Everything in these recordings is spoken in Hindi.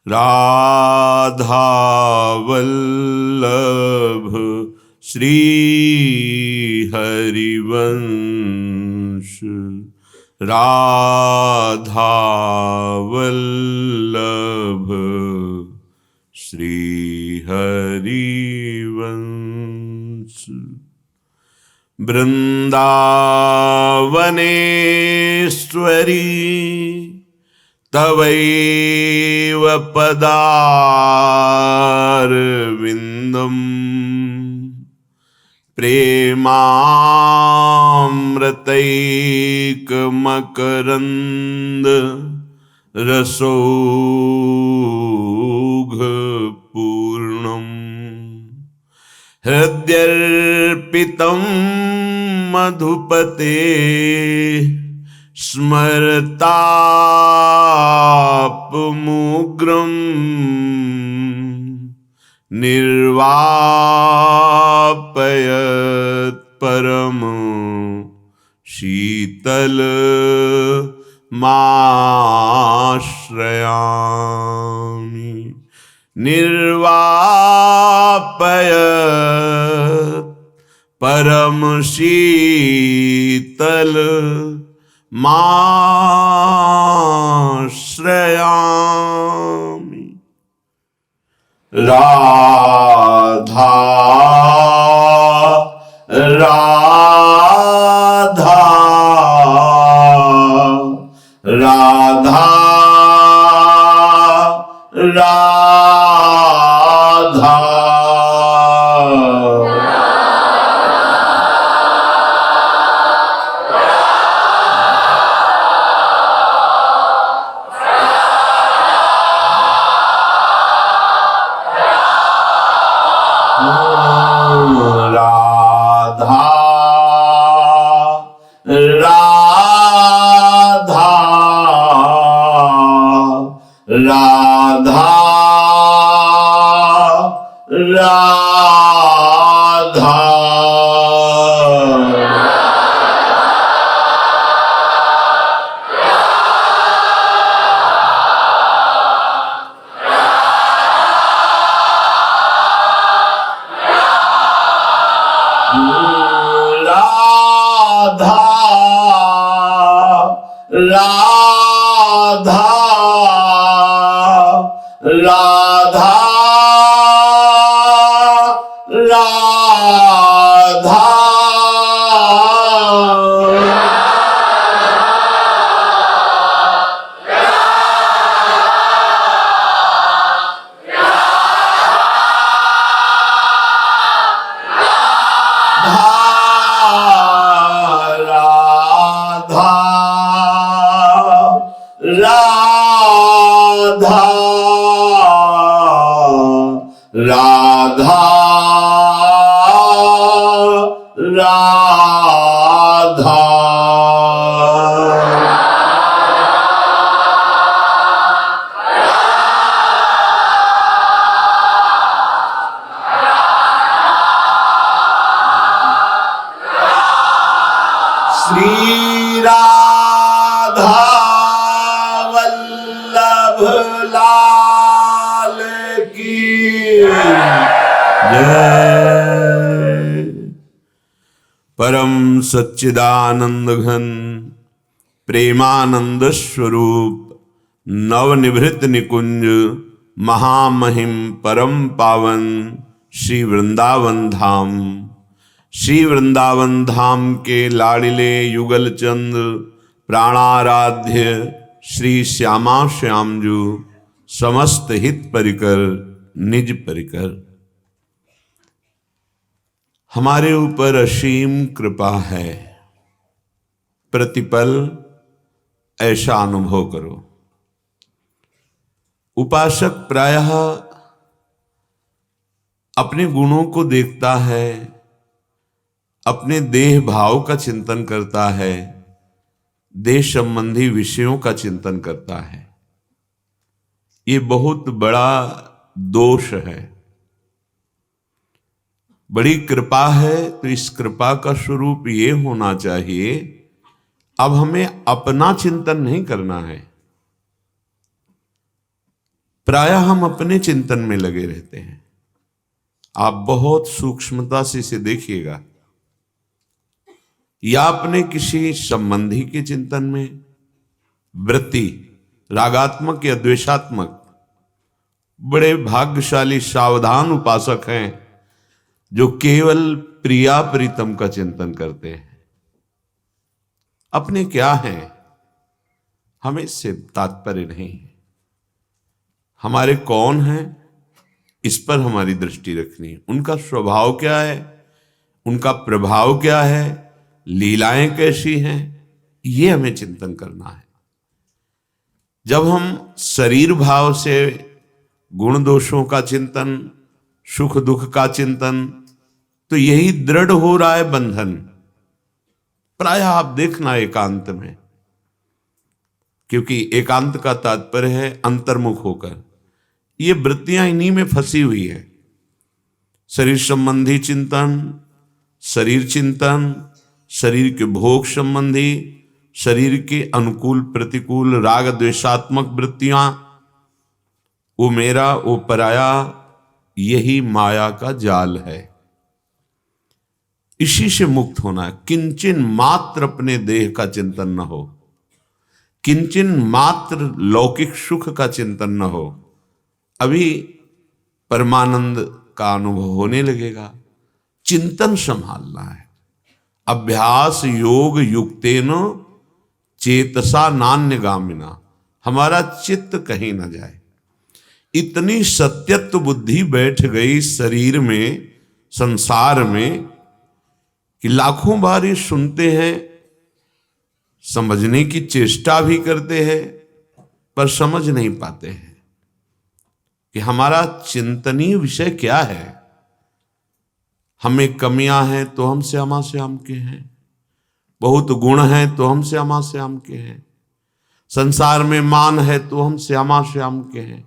राधा वल्लभ श्री हरिवंश। राधा वल्लभ श्री हरिवंश। वृंदावनेश्वरी तवैव पदारविन्दम् प्रेमामृतैकमकरन्द रसौघपूर्णम्। हृद्यर्पितं मधुपते स्मरतापमुग्रं निर्वापयत् परम शीतलमाश्रयामि। निर्वापयत् परम शीतल माश्रयामि। राधा राधा राधा राधा राधा राधा राधा राधा राधा राधा राधा श्री राधा वल्लभ लाल की जय। परम सच्चिदानंद घन प्रेमानंद स्वरूप नवनिभृत निकुंज महामहिम परम पावन श्री वृंदावन धाम। श्री वृंदावन धाम के लाडिले युगल चंद प्राणाराध्य श्री श्यामा श्यामजू समस्त हित परिकर निज परिकर हमारे ऊपर असीम कृपा है। प्रतिपल ऐसा अनुभव करो। उपासक प्रायः अपने गुणों को देखता है, अपने देह भाव का चिंतन करता है, देह संबंधी विषयों का चिंतन करता है। ये बहुत बड़ा दोष है। बड़ी कृपा है तो इस कृपा का स्वरूप ये होना चाहिए, अब हमें अपना चिंतन नहीं करना है, प्रायः हम अपने चिंतन में लगे रहते हैं। आप बहुत सूक्ष्मता से इसे देखिएगा, या अपने किसी संबंधी के चिंतन में, वृत्ति रागात्मक या द्वेषात्मक। बड़े भाग्यशाली सावधान उपासक हैं जो केवल प्रिया प्रीतम का चिंतन करते हैं। अपने क्या हैं हमें इससे तात्पर्य नहीं है, हमारे कौन हैं इस पर हमारी दृष्टि रखनी है। उनका स्वभाव क्या है, उनका प्रभाव क्या है, लीलाएं कैसी हैं, ये हमें चिंतन करना है। जब हम शरीर भाव से गुण दोषों का चिंतन, सुख दुख का चिंतन, तो यही दृढ़ हो रहा है बंधन। प्रायः आप देखना एकांत में, क्योंकि एकांत का तात्पर्य है अंतर्मुख होकर। ये वृत्तियां इन्हीं में फंसी हुई है। शरीर संबंधी चिंतन, शरीर चिंतन, शरीर के भोग संबंधी, शरीर के अनुकूल प्रतिकूल राग द्वेषात्मक वृत्तियां, वो मेरा वो पराया, यही माया का जाल है। इसी से मुक्त होना है। किंचन मात्र अपने देह का चिंतन न हो, किंचन मात्र लौकिक सुख का चिंतन न हो। अभी परमानंद का अनुभव होने लगेगा। चिंतन संभालना है। अभ्यास योग युक्तेन चेतसा नान्यगामिना, हमारा चित्त कहीं न जाए। इतनी सत्यत्व बुद्धि बैठ गई शरीर में, संसार में, कि लाखों बार ये सुनते हैं, समझने की चेष्टा भी करते हैं, पर समझ नहीं पाते हैं कि हमारा चिंतनीय विषय क्या है। हमें कमियां हैं तो हम श्यामा श्याम के हैं, बहुत गुण हैं तो हम श्यामा श्याम के हैं, संसार में मान है तो हम श्यामा श्याम के हैं,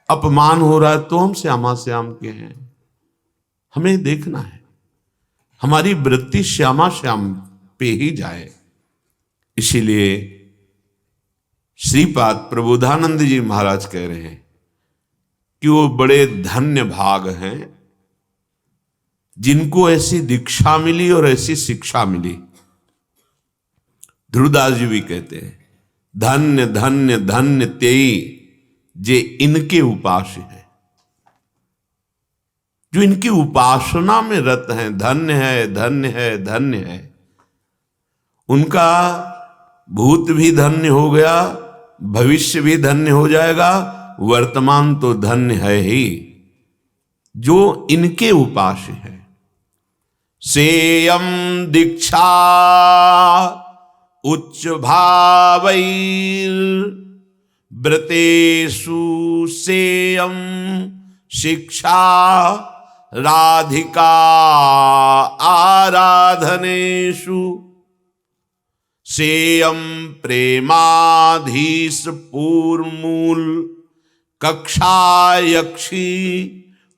अपमान हो रहा है तो हम श्यामा श्याम के हैं। हमें देखना है हमारी वृत्ति श्यामा श्याम पे ही जाए। इसीलिए श्रीपाद प्रबोधानंद जी महाराज कह रहे हैं कि वो बड़े धन्य भाग हैं जिनको ऐसी दीक्षा मिली और ऐसी शिक्षा मिली। ध्रुवदास जी भी कहते हैं, धन्य धन्य धन्य तेई जे इनके उपास है, जो इनकी उपासना में रत हैं। धन्य है धन्य है धन्य है। उनका भूत भी धन्य हो गया, भविष्य भी धन्य हो जाएगा, वर्तमान तो धन्य है ही जो इनके उपास है। सेयम दीक्षा उच्च भावैर व्रतेषु सेयम शिक्षा राधिका आराधनेषु सेयम प्रेमाधीश पूर्वमूल कक्षायक्षी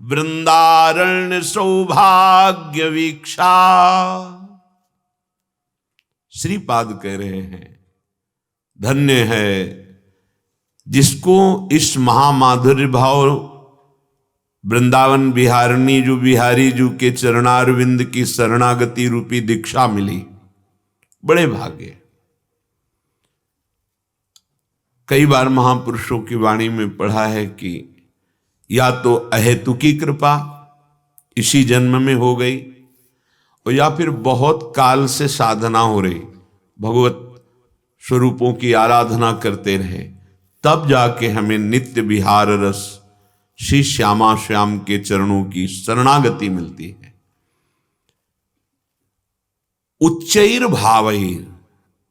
वृंदारण्य सौभाग्य वीक्षा। श्रीपाद कह रहे हैं धन्य है जिसको इस महामाधुर्य भाव वृंदावन बिहारिणी जो बिहारी जू के चरणारविंद की शरणागति रूपी दीक्षा मिली। बड़े भाग्य। कई बार महापुरुषों की वाणी में पढ़ा है कि या तो अहेतुकी कृपा इसी जन्म में हो गई, और या फिर बहुत काल से साधना हो रही, भगवत स्वरूपों की आराधना करते रहे, तब जाके हमें नित्य विहार रस श्री श्यामा श्याम के चरणों की शरणागति मिलती है। उच्चैर भावैर,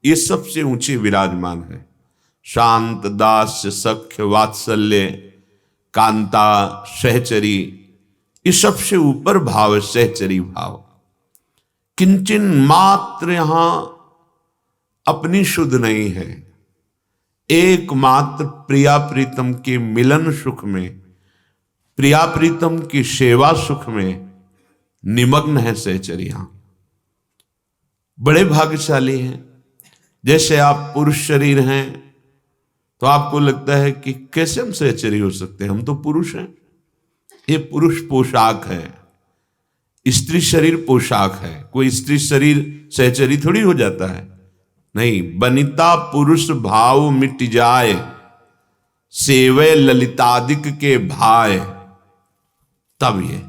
ये सबसे ऊंचे विराजमान है। शांत दास्य सख्य वात्सल्य कांता सहचरी, ये सबसे ऊपर भाव है सहचरी भाव। किंचन मात्र यहां अपनी शुद्ध नहीं है, एकमात्र प्रिया प्रीतम के मिलन सुख में, प्रिया प्रीतम की सेवा सुख में निमग्न है सहचरियां। बड़े भाग्यशाली हैं। जैसे आप पुरुष शरीर हैं तो आपको लगता है कि कैसे हम सहचरी हो सकते हैं, हम तो पुरुष हैं। ये पुरुष पोशाक है, स्त्री शरीर पोशाक है। कोई स्त्री शरीर सहचरी थोड़ी हो जाता है। नहीं, बनिता पुरुष भाव मिट जाए, सेवे ललितादिक के भाय। तब ये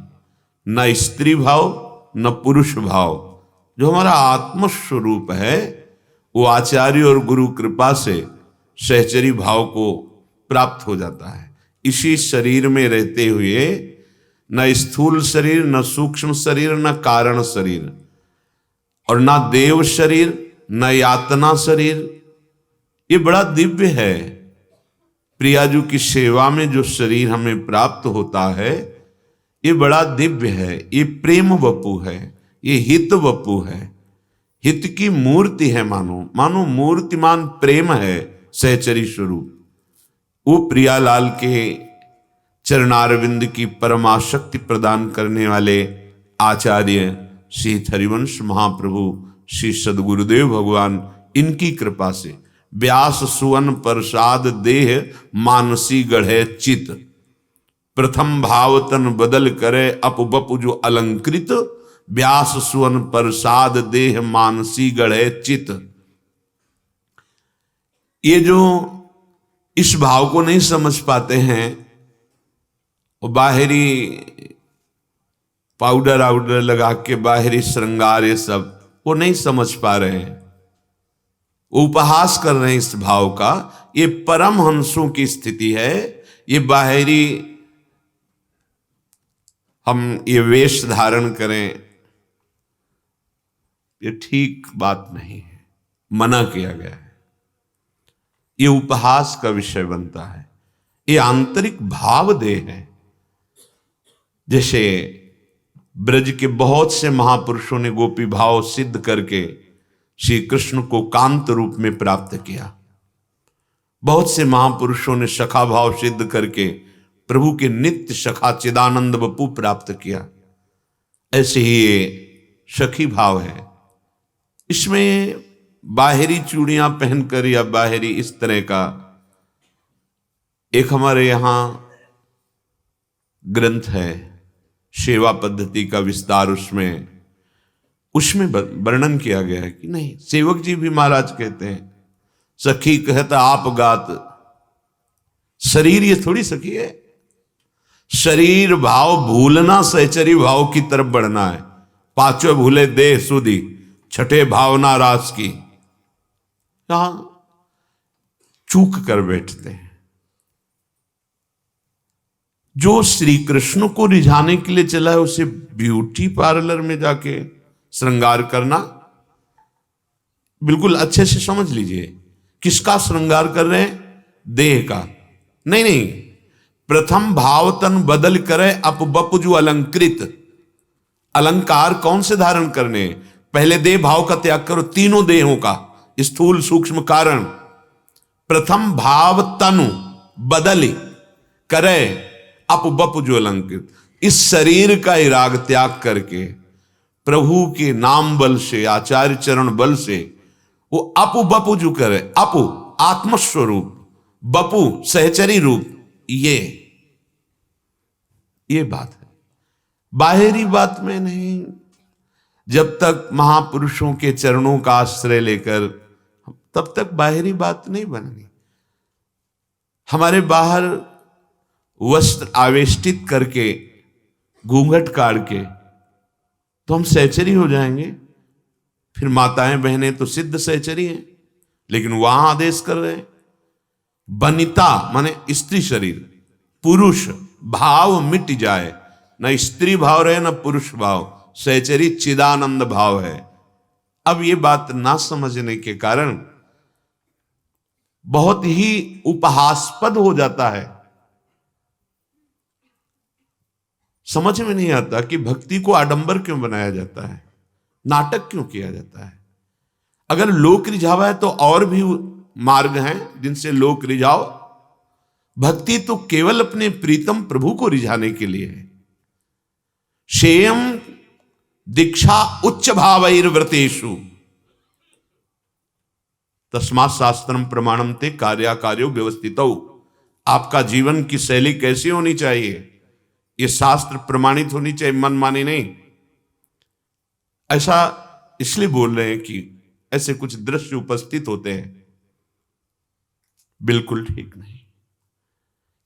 न स्त्री भाव न पुरुष भाव, जो हमारा आत्मस्वरूप है, वो आचार्य और गुरु कृपा से सहचरी भाव को प्राप्त हो जाता है। इसी शरीर में रहते हुए न स्थूल शरीर, न सूक्ष्म शरीर, न कारण शरीर, और न देव शरीर, न यातना शरीर। ये बड़ा दिव्य है। प्रियाजू की सेवा में जो शरीर हमें प्राप्त होता है, ये बड़ा दिव्य है। ये प्रेम वपु है, ये हित वपु है, हित की मूर्ति है। मानो मूर्तिमान प्रेम है सहचरी स्वरूप। वो प्रियालाल के चरणारविंद की परमाशक्ति प्रदान करने वाले आचार्य श्री हरिवंश महाप्रभु श्री सदगुरुदेव भगवान, इनकी कृपा से व्यास सुवन प्रसाद देह मानसी गढ़े चित, प्रथम भाव तन बदल करे अपबपु जो अलंकृत, व्यास सुवन प्रसाद देह मानसी गढ़े चित। ये जो इस भाव को नहीं समझ पाते हैं, वो बाहरी पाउडर आउडर लगा के बाहरी श्रृंगार ये सब वो नहीं समझ पा रहे हैं, उपहास कर रहे हैं इस भाव का। ये परम हंसों की स्थिति है। ये बाहरी हम ये वेश धारण करें, ये ठीक बात नहीं है, मना किया गया है। ये उपहास का विषय बनता है। ये आंतरिक भाव देह है। जैसे ब्रज के बहुत से महापुरुषों ने गोपी भाव सिद्ध करके श्री कृष्ण को कांत रूप में प्राप्त किया। बहुत से महापुरुषों ने सखा भाव सिद्ध करके प्रभु के नित्य सखा चिदानंद बपू प्राप्त किया। ऐसे ही ये सखी भाव है। इसमें बाहरी चूड़ियां पहनकर या बाहरी इस तरह का, एक हमारे यहां ग्रंथ है सेवा पद्धति का विस्तार, उसमें वर्णन किया गया है कि नहीं, सेवक जी भी महाराज कहते हैं सखी कहता आप गात। शरीर ये थोड़ी सखी है। शरीर भाव भूलना सहचरी भाव की तरफ बढ़ना है। पांचों भूले देह सुधी, छठे भावना रास की। यहां चूक कर बैठते हैं। जो श्री कृष्ण को रिझाने के लिए चला है, उसे ब्यूटी पार्लर में जाके श्रृंगार करना, बिल्कुल अच्छे से समझ लीजिए। किसका श्रृंगार कर रहे हैं? देह का। नहीं, प्रथम भाव तन बदल करे अपबपुजु अलंकृत। अलंकार कौन से धारण करने? पहले देह भाव का त्याग करो, तीनों देहों का, स्थूल सूक्ष्म कारण। प्रथम भाव तनु बदल करे अपबपुजु अलंकृत। इस शरीर का ही राग त्याग करके प्रभु के नाम बल से, आचार्य चरण बल से वो अपु बपुजु करे। अपु आत्मस्वरूप, बपु सहचरी रूप। ये बात है, बाहरी बात में नहीं। जब तक महापुरुषों के चरणों का आश्रय लेकर, तब तक बाहरी बात नहीं बननी। हमारे बाहर वस्त्र आवेष्टित करके, घूंघट काट के तो हम सहचरी हो जाएंगे। फिर माताएं बहनें तो सिद्ध सहचरी हैं, लेकिन वहां आदेश कर रहे हैं बनिता माने स्त्री शरीर, पुरुष भाव मिट जाए। न स्त्री भाव रहे न पुरुष भाव, सहचरी चिदानंद भाव है। अब ये बात ना समझने के कारण बहुत ही उपहास्पद हो जाता है। समझ में नहीं आता कि भक्ति को आडंबर क्यों बनाया जाता है, नाटक क्यों किया जाता है। अगर लोक रिझावा है तो और भी मार्ग हैं जिनसे लोक रिझाओ। भक्ति तो केवल अपने प्रीतम प्रभु को रिझाने के लिए है। शेयम दीक्षा उच्च भावैर्व्रतेषु। तस्मात् शास्त्रम प्रमाणम ते कार्याकार्यो व्यवस्थितौ। आपका जीवन की शैली कैसी होनी चाहिए, ये शास्त्र प्रमाणित होनी चाहिए, मनमानी नहीं। ऐसा इसलिए बोल रहे हैं कि ऐसे कुछ दृश्य उपस्थित होते हैं, बिल्कुल ठीक नहीं।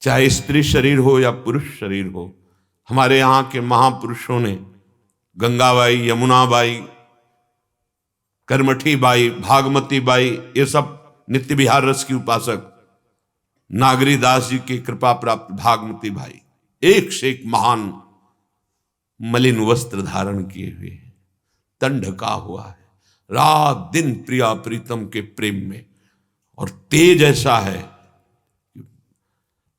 चाहे स्त्री शरीर हो या पुरुष शरीर हो, हमारे यहां के महापुरुषों ने गंगाबाई, यमुनाबाई, कर्मठी बाई, भागमती बाई, ये सब नित्य विहार रस की उपासक, नागरी दास जी की कृपा प्राप्त भागमती भाई, एक से एक महान मलिन वस्त्र धारण किए हुए हैं, तन ढका हुआ है, रात दिन प्रिया प्रीतम के प्रेम में, और तेज ऐसा है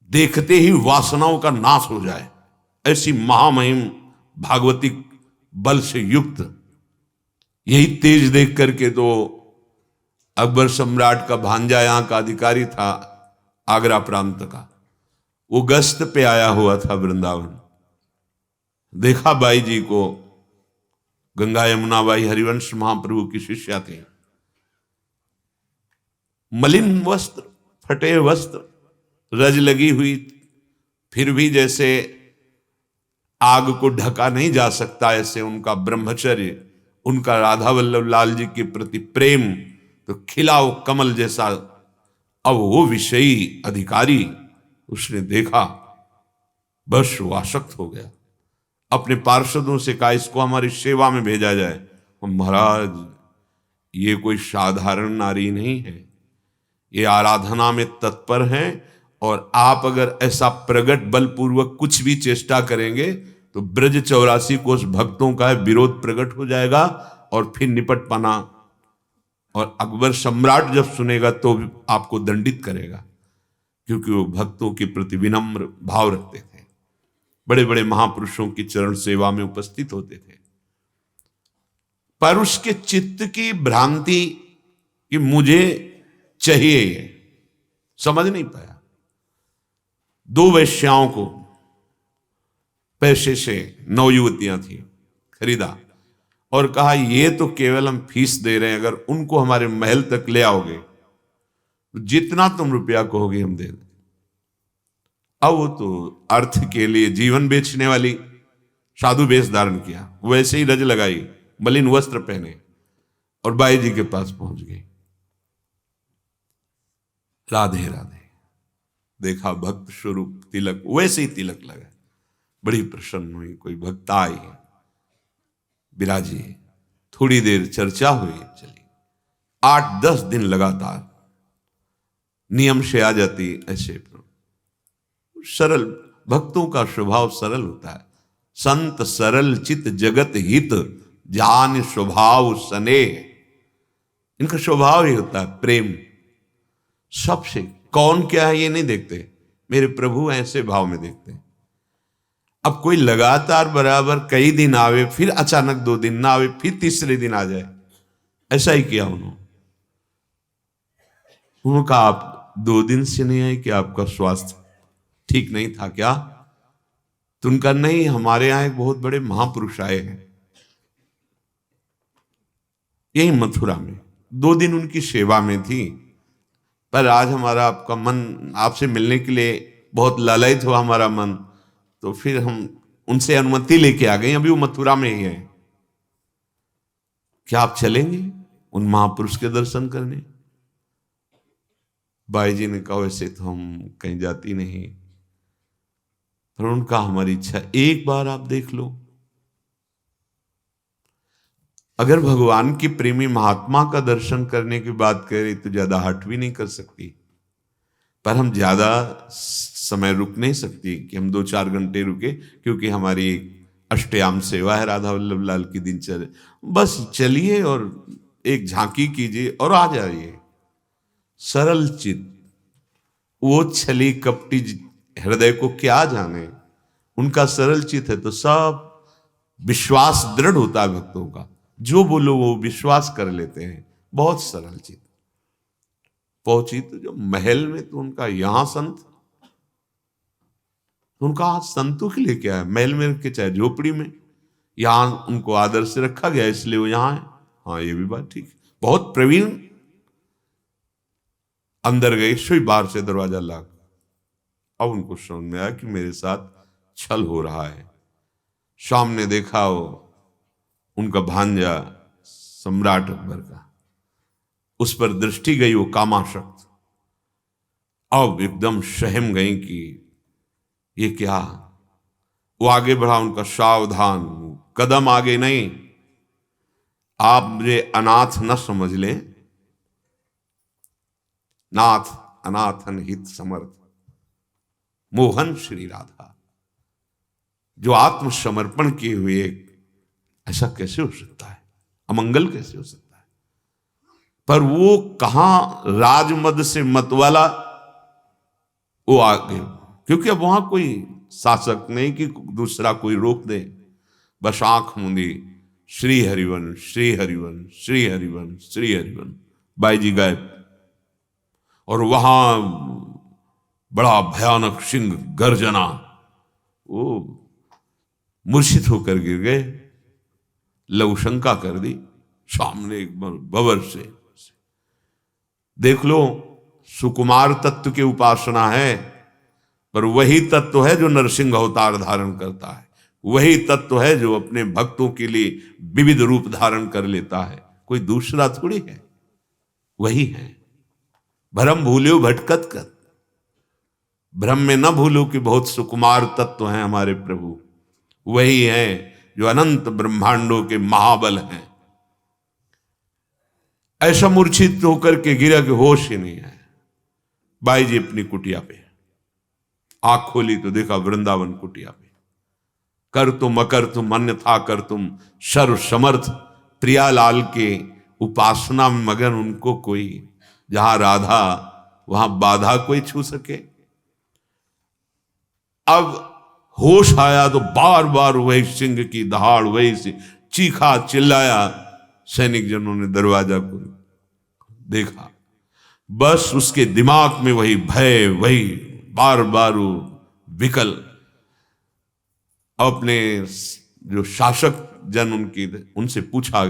देखते ही वासनाओं का नाश हो जाए, ऐसी महामहिम भागवती बल से युक्त। यही तेज देख करके तो अकबर सम्राट का भांजा यहां का अधिकारी था आगरा प्रांत का, वो गश्त पे आया हुआ था वृंदावन, देखा बाई जी को, गंगा यमुना बाई हरिवंश महाप्रभु की शिष्या थी, मलिन वस्त्र, फटे वस्त्र, रज लगी हुई, फिर भी जैसे आग को ढका नहीं जा सकता ऐसे उनका ब्रह्मचर्य, उनका राधा वल्लभ लाल जी के प्रति प्रेम तो खिला वो कमल जैसा। अब वो विषयी अधिकारी उसने देखा, बस वो आसक्त हो गया, अपने पार्षदों से कहा इसको हमारी सेवा में भेजा जाए। महाराज ये कोई साधारण नारी नहीं है, ये आराधना में तत्पर है, और आप अगर ऐसा प्रगट बलपूर्वक कुछ भी चेष्टा करेंगे तो ब्रज 84 कोष भक्तों का विरोध प्रकट हो जाएगा और फिर निपट पाना, और अकबर सम्राट जब सुनेगा तो आपको दंडित करेगा, क्योंकि वो भक्तों के प्रति विनम्र भाव रखते थे, बड़े बड़े महापुरुषों की चरण सेवा में उपस्थित होते थे। पर उसके चित्त की भ्रांति कि मुझे चाहिए, ये समझ नहीं पाया। 2 वैश्याओं को पैसे से 9 युवतियां थी, खरीदा और कहा ये तो केवल हम फीस दे रहे हैं, अगर उनको हमारे महल तक ले आओगे तो जितना तुम रुपया कहोगे हम दे दें। अब वो तो अर्थ के लिए जीवन बेचने वाली साधु वेश धारण किया, वैसे ही रज लगाई, मलिन वस्त्र पहने और बाई जी के पास पहुंच गई। राधे राधे, देखा भक्त स्वरूप तिलक, वैसे ही तिलक लगा, बड़ी प्रसन्न हुई। कोई भक्त आई, विराजी, थोड़ी देर चर्चा हुई, चली 8-10 दिन लगातार नियम से आ जाती। ऐसे सरल भक्तों का स्वभाव सरल होता है, संत सरल चित जगत हित जान स्वभाव स्नेह, इनका स्वभाव ही होता है प्रेम सबसे। कौन क्या है ये नहीं देखते, मेरे प्रभु ऐसे भाव में देखते हैं। अब कोई लगातार बराबर कई दिन आवे, फिर अचानक 2 दिन ना आवे, फिर तीसरे दिन आ जाए, ऐसा ही किया उन्होंने कहा आप 2 दिन से नहीं आए कि आपका स्वास्थ्य ठीक नहीं था क्या? तो उनका नहीं, हमारे यहां एक बहुत बड़े महापुरुष आए हैं, यही मथुरा में, 2 दिन उनकी सेवा में थी, पर आज हमारा आपका मन, आपसे मिलने के लिए बहुत लालयित हुआ हमारा मन, तो फिर हम उनसे अनुमति लेके आ गए, अभी वो मथुरा में ही है, क्या आप चलेंगे उन महापुरुष के दर्शन करने? बाई जी ने कहा वैसे तो हम कहीं जाती नहीं, पर उनका हमारी इच्छा एक बार आप देख लो। अगर भगवान की प्रेमी महात्मा का दर्शन करने की बात करें तो ज्यादा हट भी नहीं कर सकती, पर हम ज्यादा समय रुक नहीं सकती कि हम 2-4 घंटे रुके, क्योंकि हमारी अष्टयाम सेवा है राधा वल्लभ लाल की दिनचर्या। बस चलिए और एक झांकी कीजिए और आ जाइए। सरल चित्त, वो छली कपटी हृदय को क्या जाने, उनका सरल चित्त है तो सब विश्वास दृढ़ होता है भक्तों का, जो बोलो वो विश्वास कर लेते हैं, बहुत सरल चित्त। पहुंची तो जो महल में, तो उनका यहां संत, उनका संतों के लिए क्या है, महल में रख के चाहे झोपड़ी में, यहां उनको आदर से रखा गया इसलिए वो यहां है। हाँ ये भी बात ठीक है, बहुत प्रवीण अंदर गए, सुई बाहर से दरवाजा लॉक। अब उनको समझ में आया कि मेरे साथ छल हो रहा है। सामने देखा वो उनका भांजा सम्राट अकबर का, उस पर दृष्टि गई, वो कामाशक्त। अब एकदम सहम गई कि ये क्या। वो आगे बढ़ा, उनका सावधान, कदम आगे नहीं। आप मुझे अनाथ न समझ लें, नाथ अनाथन हित समर्थ, मोहन श्री राधा। जो आत्मसमर्पण किए हुए, ऐसा कैसे हो सकता है, अमंगल कैसे हो सकता है। पर वो कहां राजमद से मतवाला, वो आगे, क्योंकि अब वहां कोई शासक नहीं कि दूसरा कोई रोक दे। बस आंख मूंदी, श्री हरिवन श्री हरिवन श्री हरिवन श्री हरिवन, बाई जी गायब। और वहां बड़ा भयानक सिंह गर्जना, वो मूर्छित होकर गिर गए। लघुशंका कर दी सामने एक बबर से। देख लो, सुकुमार तत्व की उपासना है, पर वही तत्व है जो नरसिंह अवतार धारण करता है। वही तत्व है जो अपने भक्तों के लिए विविध रूप धारण कर लेता है। कोई दूसरा थोड़ी है, वही है। भ्रम भूल्यो भटकत कर, भ्रम में न भूलो कि बहुत सुकुमार तत्व हैं हमारे प्रभु। वही है जो अनंत ब्रह्मांडों के महाबल हैं। ऐसा मूर्छित होकर के गिरा कि होश ही नहीं है। बाई जी अपनी कुटिया पे, आंख खोली तो देखा वृंदावन कुटिया पे। कर तुम अकर तुम अन्यथा कर तुम, सर्व समर्थ प्रियालाल के उपासना में मगन उनको कोई, जहां राधा वहां बाधा कोई छू सके। अब होश आया तो बार बार वही सिंह की दहाड़, वही से चीखा चिल्लाया। सैनिक जनों ने दरवाजा को देखा, बस उसके दिमाग में वही भय, वही बार बार वो विकल। अपने जो शासक जन उनसे पूछा,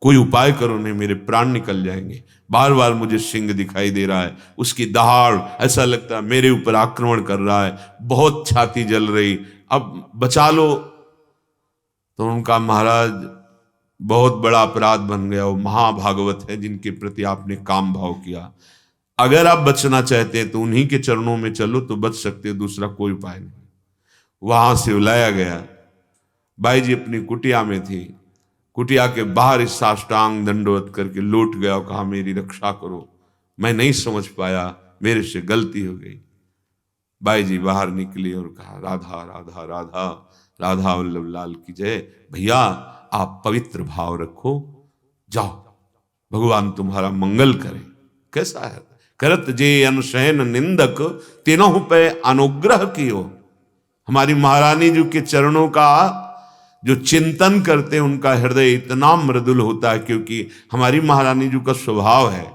कोई उपाय करो, नहीं मेरे प्राण निकल जाएंगे। बार बार मुझे सिंह दिखाई दे रहा है, उसकी दहाड़, ऐसा लगता है मेरे ऊपर आक्रमण कर रहा है, बहुत छाती जल रही, अब बचा लो। तो उनका महाराज बहुत बड़ा अपराध बन गया, वो महाभागवत है जिनके प्रति आपने काम भाव किया। अगर आप बचना चाहते हैं तो उन्हीं के चरणों में चलो तो बच सकते हो, दूसरा कोई उपाय नहीं। वहां से बुलाया गया। बाई जी अपनी कुटिया में थी, कुटिया के बाहर इस साष्टांग दंडवत करके लौट गया और कहा मेरी रक्षा करो, मैं नहीं समझ पाया, मेरे से गलती हो गई। बाई जी बाहर निकली और कहा राधा राधा राधा, राधा वल्लभ लाल की जय। भैया आप पवित्र भाव रखो, जाओ भगवान तुम्हारा मंगल करे। कैसा है, करत जे अनशयन निंदक तीनों पे अनुग्रह कियो। हमारी महारानी जी के चरणों का जो चिंतन करते हैं उनका हृदय इतना मृदुल होता है, क्योंकि हमारी महारानी जी का स्वभाव है,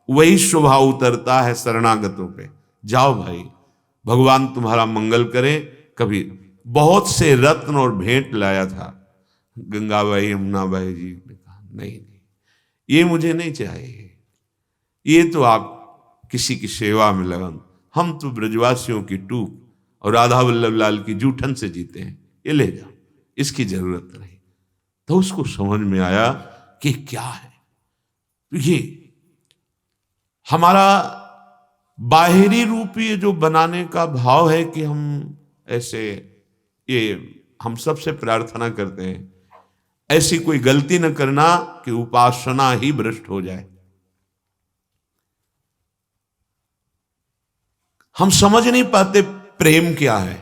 वही स्वभाव उतरता है शरणागतों पे। जाओ भाई, भगवान तुम्हारा मंगल करें। कभी बहुत से रत्न और भेंट लाया था। गंगाबाई यमुनाबाई जी ने कहा नहीं नहीं, ये मुझे नहीं चाहिए, ये तो आप किसी की सेवा में लगन, हम तो ब्रजवासियों की टूक और राधा वल्लभ लाल की जूठन से जीते हैं, ये ले जाओ, इसकी जरूरत नहीं। तो उसको समझ में आया कि क्या है। तो ये हमारा बाहरी रूप ये जो बनाने का भाव है कि हम ऐसे, ये हम सबसे प्रार्थना करते हैं ऐसी कोई गलती न करना कि उपासना ही भ्रष्ट हो जाए। हम समझ नहीं पाते प्रेम क्या है,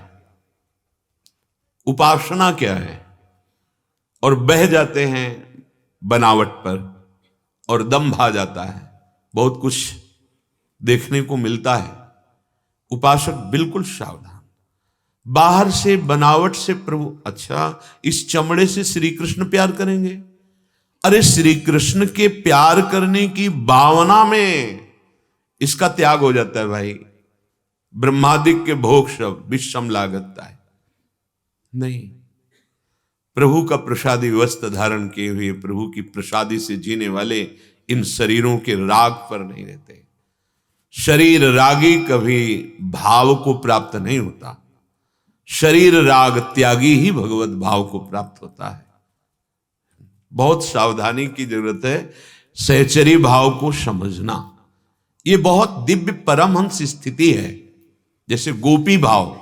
उपासना क्या है, और बह जाते हैं बनावट पर और दम भा जाता है। बहुत कुछ देखने को मिलता है। उपासक बिल्कुल सावधान। बाहर से बनावट से प्रभु, अच्छा इस चमड़े से श्री कृष्ण प्यार करेंगे, अरे श्री कृष्ण के प्यार करने की भावना में इसका त्याग हो जाता है भाई। ब्रह्मादिक के भोग सब विषम लागता है नहीं। प्रभु का प्रसादी वस्त्र धारण किए हुए, प्रभु की प्रसादी से जीने वाले इन शरीरों के राग पर नहीं रहते। शरीर रागी कभी भाव को प्राप्त नहीं होता। शरीर राग त्यागी ही भगवत भाव को प्राप्त होता है। बहुत सावधानी की जरूरत है सहचरी भाव को समझना। ये बहुत दिव्य परमहंस स्थिति है। जैसे गोपी भाव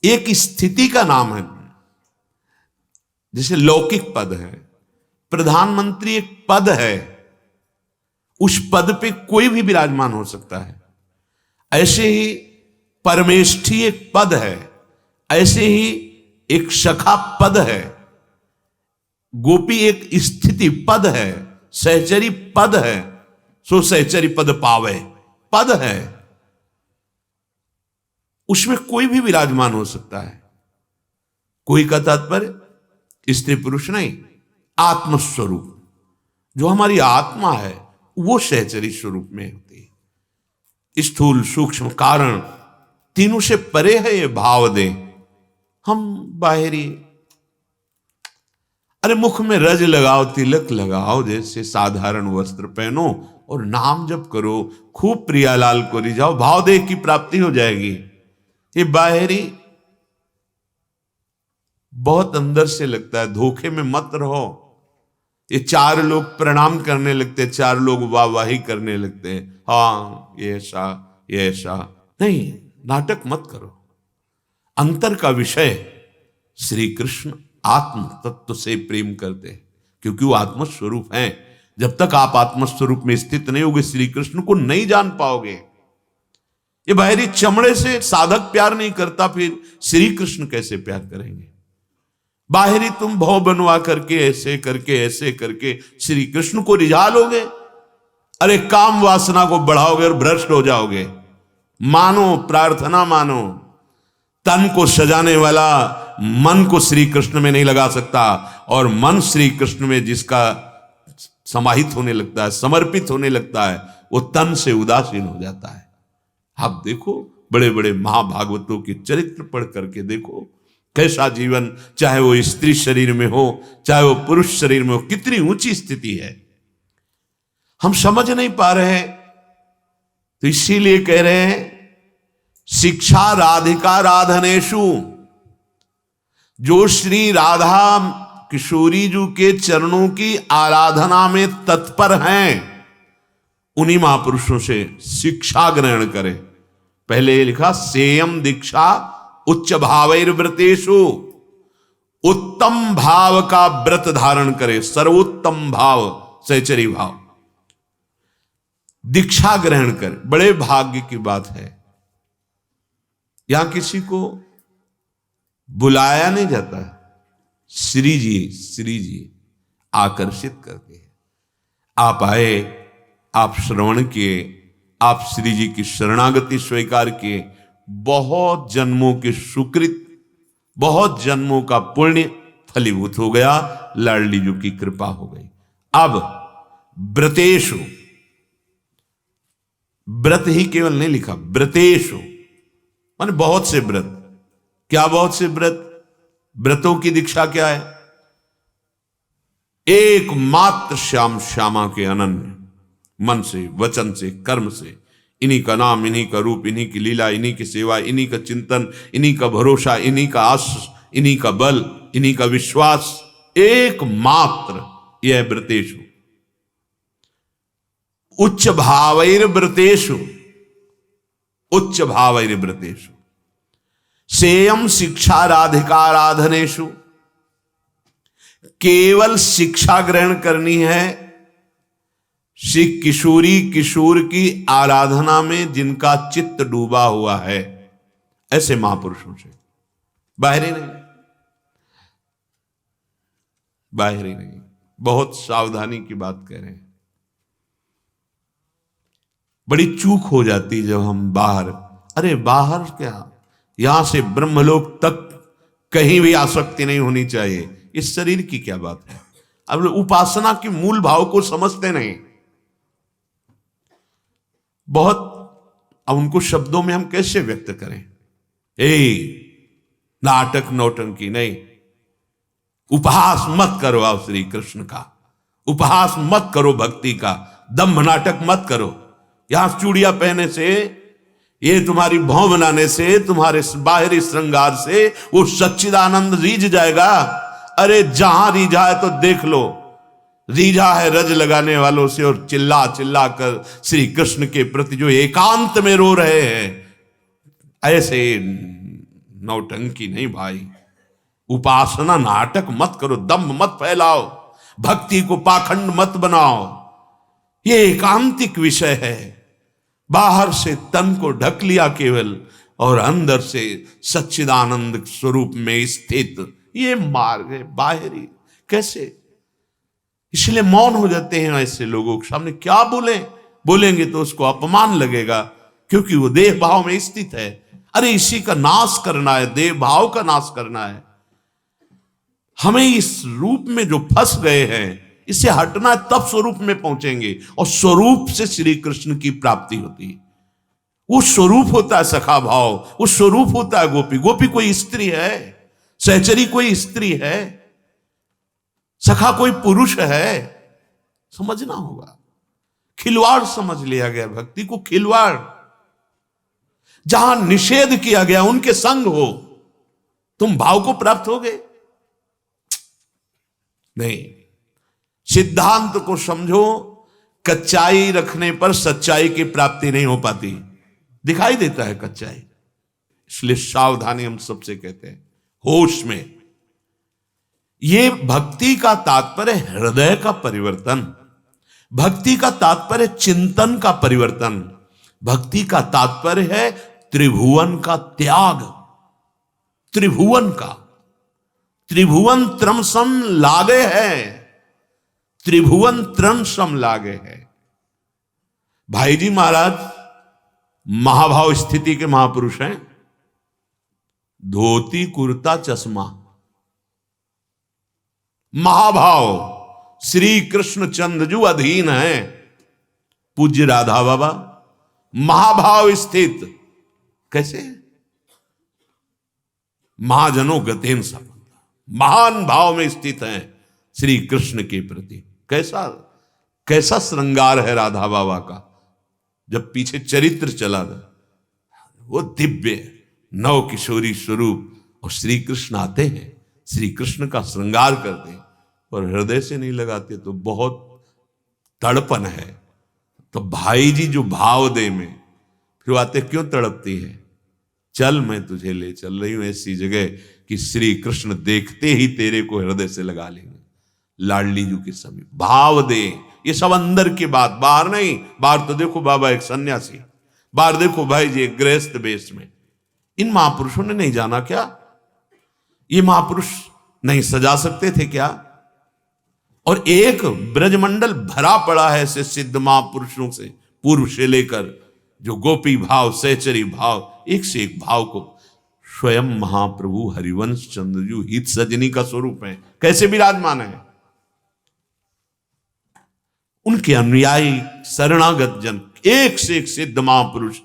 एक स्थिति का नाम है। जैसे लौकिक पद है, प्रधानमंत्री एक पद है, उस पद पे कोई भी विराजमान हो सकता है। ऐसे ही परमेष्ठी एक पद है, ऐसे ही एक सखा पद है, गोपी एक स्थिति पद है, सहचरी पद है। सो सहचरी पद पावे पद है, उसमें कोई भी विराजमान हो सकता है। कोई का तात्पर्य स्त्री पुरुष नहीं, आत्मस्वरूप जो हमारी आत्मा है वो सहचरी स्वरूप में होती है। स्थूल सूक्ष्म कारण तीनों से परे है ये भाव दे। हम बाहरी, अरे मुख में रज लगाओ, तिलक लगाओ, जैसे साधारण वस्त्र पहनो और नाम जप करो, खूब प्रियालाल को रिझाओ, भाव देह की प्राप्ति हो जाएगी। ये बाहरी बहुत अंदर से लगता है, धोखे में मत रहो। ये चार लोग प्रणाम करने लगते, चार लोग वाहवाही करने लगते हैं, हाँ ये ऐसा ये ऐसा नहीं, नाटक मत करो। अंतर का विषय श्री कृष्ण आत्म तत्व से प्रेम करते हैं, क्योंकि वो आत्मस्वरूप हैं। जब तक आप आत्मस्वरूप में स्थित नहीं होगे श्री कृष्ण को नहीं जान पाओगे। ये बाहरी चमड़े से साधक प्यार नहीं करता, फिर श्री कृष्ण कैसे प्यार करेंगे? बाहरी तुम भव बनवा करके ऐसे करके श्री कृष्ण को रिझा लोगे, अरे काम वासना को बढ़ाओगे और भ्रष्ट हो जाओगे। मानो, प्रार्थना मानो, तन को सजाने वाला मन को श्री कृष्ण में नहीं लगा सकता, और मन श्री कृष्ण में जिसका समाहित होने लगता है, समर्पित होने लगता है, वो तन से उदासीन हो जाता है। आप देखो बड़े बड़े महाभागवतों के चरित्र पढ़ करके देखो कैसा जीवन, चाहे वो स्त्री शरीर में हो चाहे वो पुरुष शरीर में हो, कितनी ऊंची स्थिति है। हम समझ नहीं पा रहे हैं, तो इसीलिए कह रहे हैं शिक्षा राधिका राधनेशु। जो श्री राधा किशोरी जी के चरणों की आराधना में तत्पर हैं, उन्हीं महापुरुषों से शिक्षा ग्रहण करें। पहले लिखा सेयम दीक्षा उच्च भावैर्व्रतेषु, उत्तम भाव का व्रत धारण करे, सर्वोत्तम भाव सहचरी भाव, दीक्षा ग्रहण कर। बड़े भाग्य की बात है। यहां किसी को बुलाया नहीं जाता, श्री जी आकर्षित करके आप आए, आप श्रवण किए, आप श्री जी की शरणागति स्वीकार किए, बहुत जन्मों के सुकृत, बहुत जन्मों का पुण्य फलीभूत हो गया, लाडली जी की कृपा हो गई। अब व्रतेषु, व्रत ही केवल नहीं लिखा, व्रतेषु माने बहुत से व्रत। क्या बहुत से व्रत? व्रतों की दीक्षा क्या है? एकमात्र श्याम श्यामा के अनन्य मन से, वचन से, कर्म से, इन्हीं का नाम, इन्हीं का रूप, इन्हीं की लीला, इन्हीं की सेवा, इन्हीं का चिंतन, इन्हीं का भरोसा, इन्हीं का आस, इन्हीं का बल, इन्हीं का विश्वास, एकमात्र यह व्रतेषु। उच्च भावैर्व्रतेषु, उच्च भावैर्व्रतेषु, सेयम शिक्षा राधिकाराधनेषु। केवल शिक्षा ग्रहण करनी है श्री किशोरी किशोर की आराधना में जिनका चित्त डूबा हुआ है, ऐसे महापुरुषों से, बाहरी नहीं, बाहरी नहीं। बहुत सावधानी की बात कह रहे हैं। बड़ी चूक हो जाती जब हम बाहर, अरे बाहर क्या, यहां से ब्रह्मलोक तक कहीं भी आसक्ति नहीं होनी चाहिए। इस शरीर की क्या बात है? अब उपासना के मूल भाव को समझते नहीं बहुत। अब उनको शब्दों में हम कैसे व्यक्त करें? नाटक नौटंकी नहीं, उपहास मत करो आप श्री कृष्ण का, उपहास मत करो भक्ति का, दंभ नाटक मत करो। यहां चूड़ियां पहने से, ये तुम्हारी भौं बनाने से, तुम्हारे बाहरी श्रृंगार से वो सच्चिदानंद रीझ जाएगा। अरे जहां रीझा है तो देख लो, रीझा है रज लगाने वालों से, और चिल्ला चिल्ला कर श्री कृष्ण के प्रति जो एकांत में रो रहे हैं, ऐसे नौटंकी नहीं भाई। उपासना नाटक मत करो, दम्भ मत फैलाओ, भक्ति को पाखंड मत बनाओ। ये एकांतिक विषय है। बाहर से तन को ढक लिया केवल, और अंदर से सच्चिदानंद स्वरूप में स्थित, ये मार्ग है बाहरी। कैसे? इसलिए मौन हो जाते हैं ऐसे लोगों के सामने। क्या बोलेंगे तो उसको अपमान लगेगा, क्योंकि वो देह भाव में स्थित है। अरे इसी का नाश करना है, देह भाव का नाश करना है। हमें इस रूप में जो फंस गए हैं, इससे हटना है, तब स्वरूप में पहुंचेंगे। और स्वरूप से श्री कृष्ण की प्राप्ति होती है। वो स्वरूप होता है सखा भाव, वो स्वरूप होता है गोपी। गोपी कोई स्त्री है, सहचरी कोई स्त्री है, सखा कोई पुरुष है। समझना होगा। खिलवाड़ समझ लिया गया भक्ति को, खिलवाड़। जहां निषेध किया गया उनके संग हो, तुम भाव को प्राप्त होगे नहीं। सिद्धांत को समझो, कच्चाई रखने पर सच्चाई की प्राप्ति नहीं हो पाती। दिखाई देता है कच्चाई, इसलिए सावधानी हम सबसे कहते हैं, होश में। ये भक्ति का तात्पर्य हृदय का परिवर्तन, भक्ति का तात्पर्य चिंतन का परिवर्तन, भक्ति का तात्पर्य है त्रिभुवन का त्याग। त्रिभुवन का, त्रिभुवन त्रम सम लागे है, त्रिभुवन त्रम सम लागे है। भाई जी महाराज महाभाव स्थिति के महापुरुष हैं। धोती कुर्ता चश्मा, महाभाव श्री कृष्ण चंद्रजू अधीन है। पूज्य राधा बाबा महाभाव स्थित। कैसे? महाजनों गतेन सब, महान भाव में स्थित हैं श्री कृष्ण के प्रति। कैसा कैसा श्रृंगार है राधा बाबा का। जब पीछे चरित्र चला था, वो दिव्य नव किशोरी स्वरूप, और श्री कृष्ण आते हैं, श्री कृष्ण का श्रृंगार करते हैं, और हृदय से नहीं लगाते तो बहुत तड़पन है। तो भाई जी जो भाव दे में, फिर आते क्यों तड़पती है? चल मैं तुझे ले चल रही हूं ऐसी जगह कि श्री कृष्ण देखते ही तेरे को हृदय से लगा लेंगे। लाडली जी के समीप भाव दे। ये सब अंदर की बात, बाहर नहीं। बाहर तो देखो बाबा एक सन्यासी, बाहर देखो भाई जी एक गृहस्थ वेश में। इन महापुरुषों ने नहीं जाना क्या? ये महापुरुष नहीं सजा सकते थे क्या? और एक ब्रजमंडल भरा पड़ा है ऐसे सिद्ध महापुरुषों से, पूर्व से लेकर, जो गोपी भाव, सहचरी भाव, एक से एक भाव को स्वयं महाप्रभु हरिवंश चंद्रजू हित सजनी का स्वरूप है। कैसे विराजमान है? उनके अनुयायी शरणागत जन, एक से एक सिद्ध महापुरुष,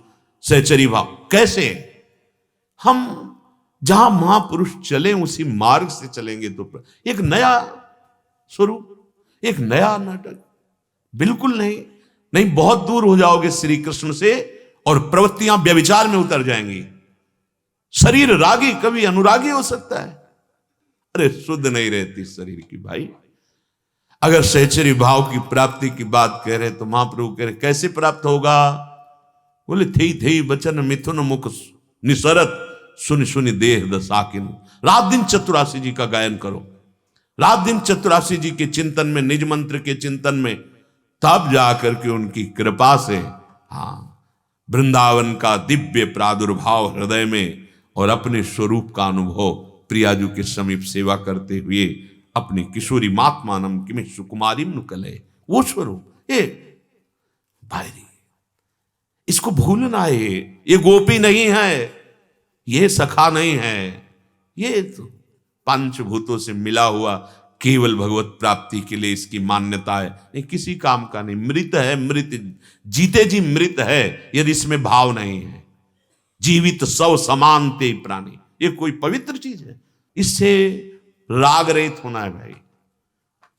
सहचरी भाव। कैसे? हम जहां महापुरुष चले उसी मार्ग से चलेंगे तो एक नया स्वरूप, एक नया नाटक। बिल्कुल नहीं, नहीं बहुत दूर हो जाओगे श्री कृष्ण से और प्रवृत्तियां व्यभिचार में उतर जाएंगी। शरीर रागी कभी अनुरागी हो सकता है। अरे शुद्ध नहीं रहती शरीर की भाई। अगर सहचरी भाव की प्राप्ति की बात कह रहे तो महाप्रभु कह रहे कैसे प्राप्त होगा? बोले थी थी बचन मिथुन मुख निसरत, सुनि सुनि देह दसाकिन। रात दिन चतुरासी जी का गायन करो, रात दिन चतुरासी जी के चिंतन में, निज मंत्र के चिंतन में, तब जाकर के उनकी कृपा से वृंदावन का दिव्य प्रादुर्भाव हृदय में और अपने स्वरूप का अनुभव प्रियाजू के समीप सेवा करते हुए अपनी किशोरी मात्मानम किम सुकुमारीम नुकले, वो स्वरूप। भाई इसको भूलना है। ये गोपी नहीं है, ये सखा नहीं है, ये तो पंचभूतों से मिला हुआ केवल भगवत प्राप्ति के लिए इसकी मान्यता है। नहीं किसी काम का नहीं। मृत है, मृत जीते जी मृत है यदि इसमें भाव नहीं है। जीवित सव समान ते प्राणी, ये कोई पवित्र चीज है? इससे राग रहित होना है भाई।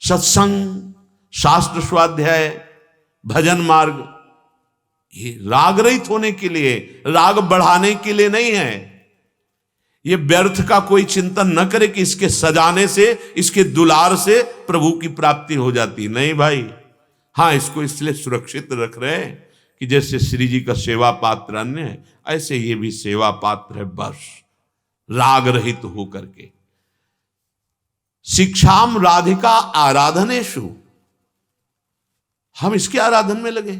सत्संग, शास्त्र स्वाध्याय, भजन मार्ग, ये राग रहित होने के लिए, राग बढ़ाने के लिए नहीं है। ये व्यर्थ का कोई चिंतन न करे कि इसके सजाने से, इसके दुलार से प्रभु की प्राप्ति हो जाती, नहीं भाई। हाँ, इसको इसलिए सुरक्षित रख रहे हैं कि जैसे श्री जी का सेवा पात्र अन्य है, ऐसे ये भी सेवा पात्र है, बस राग रहित हो करके। शिक्षाम राधिका आराधनेषु, हम इसके आराधन में लगे।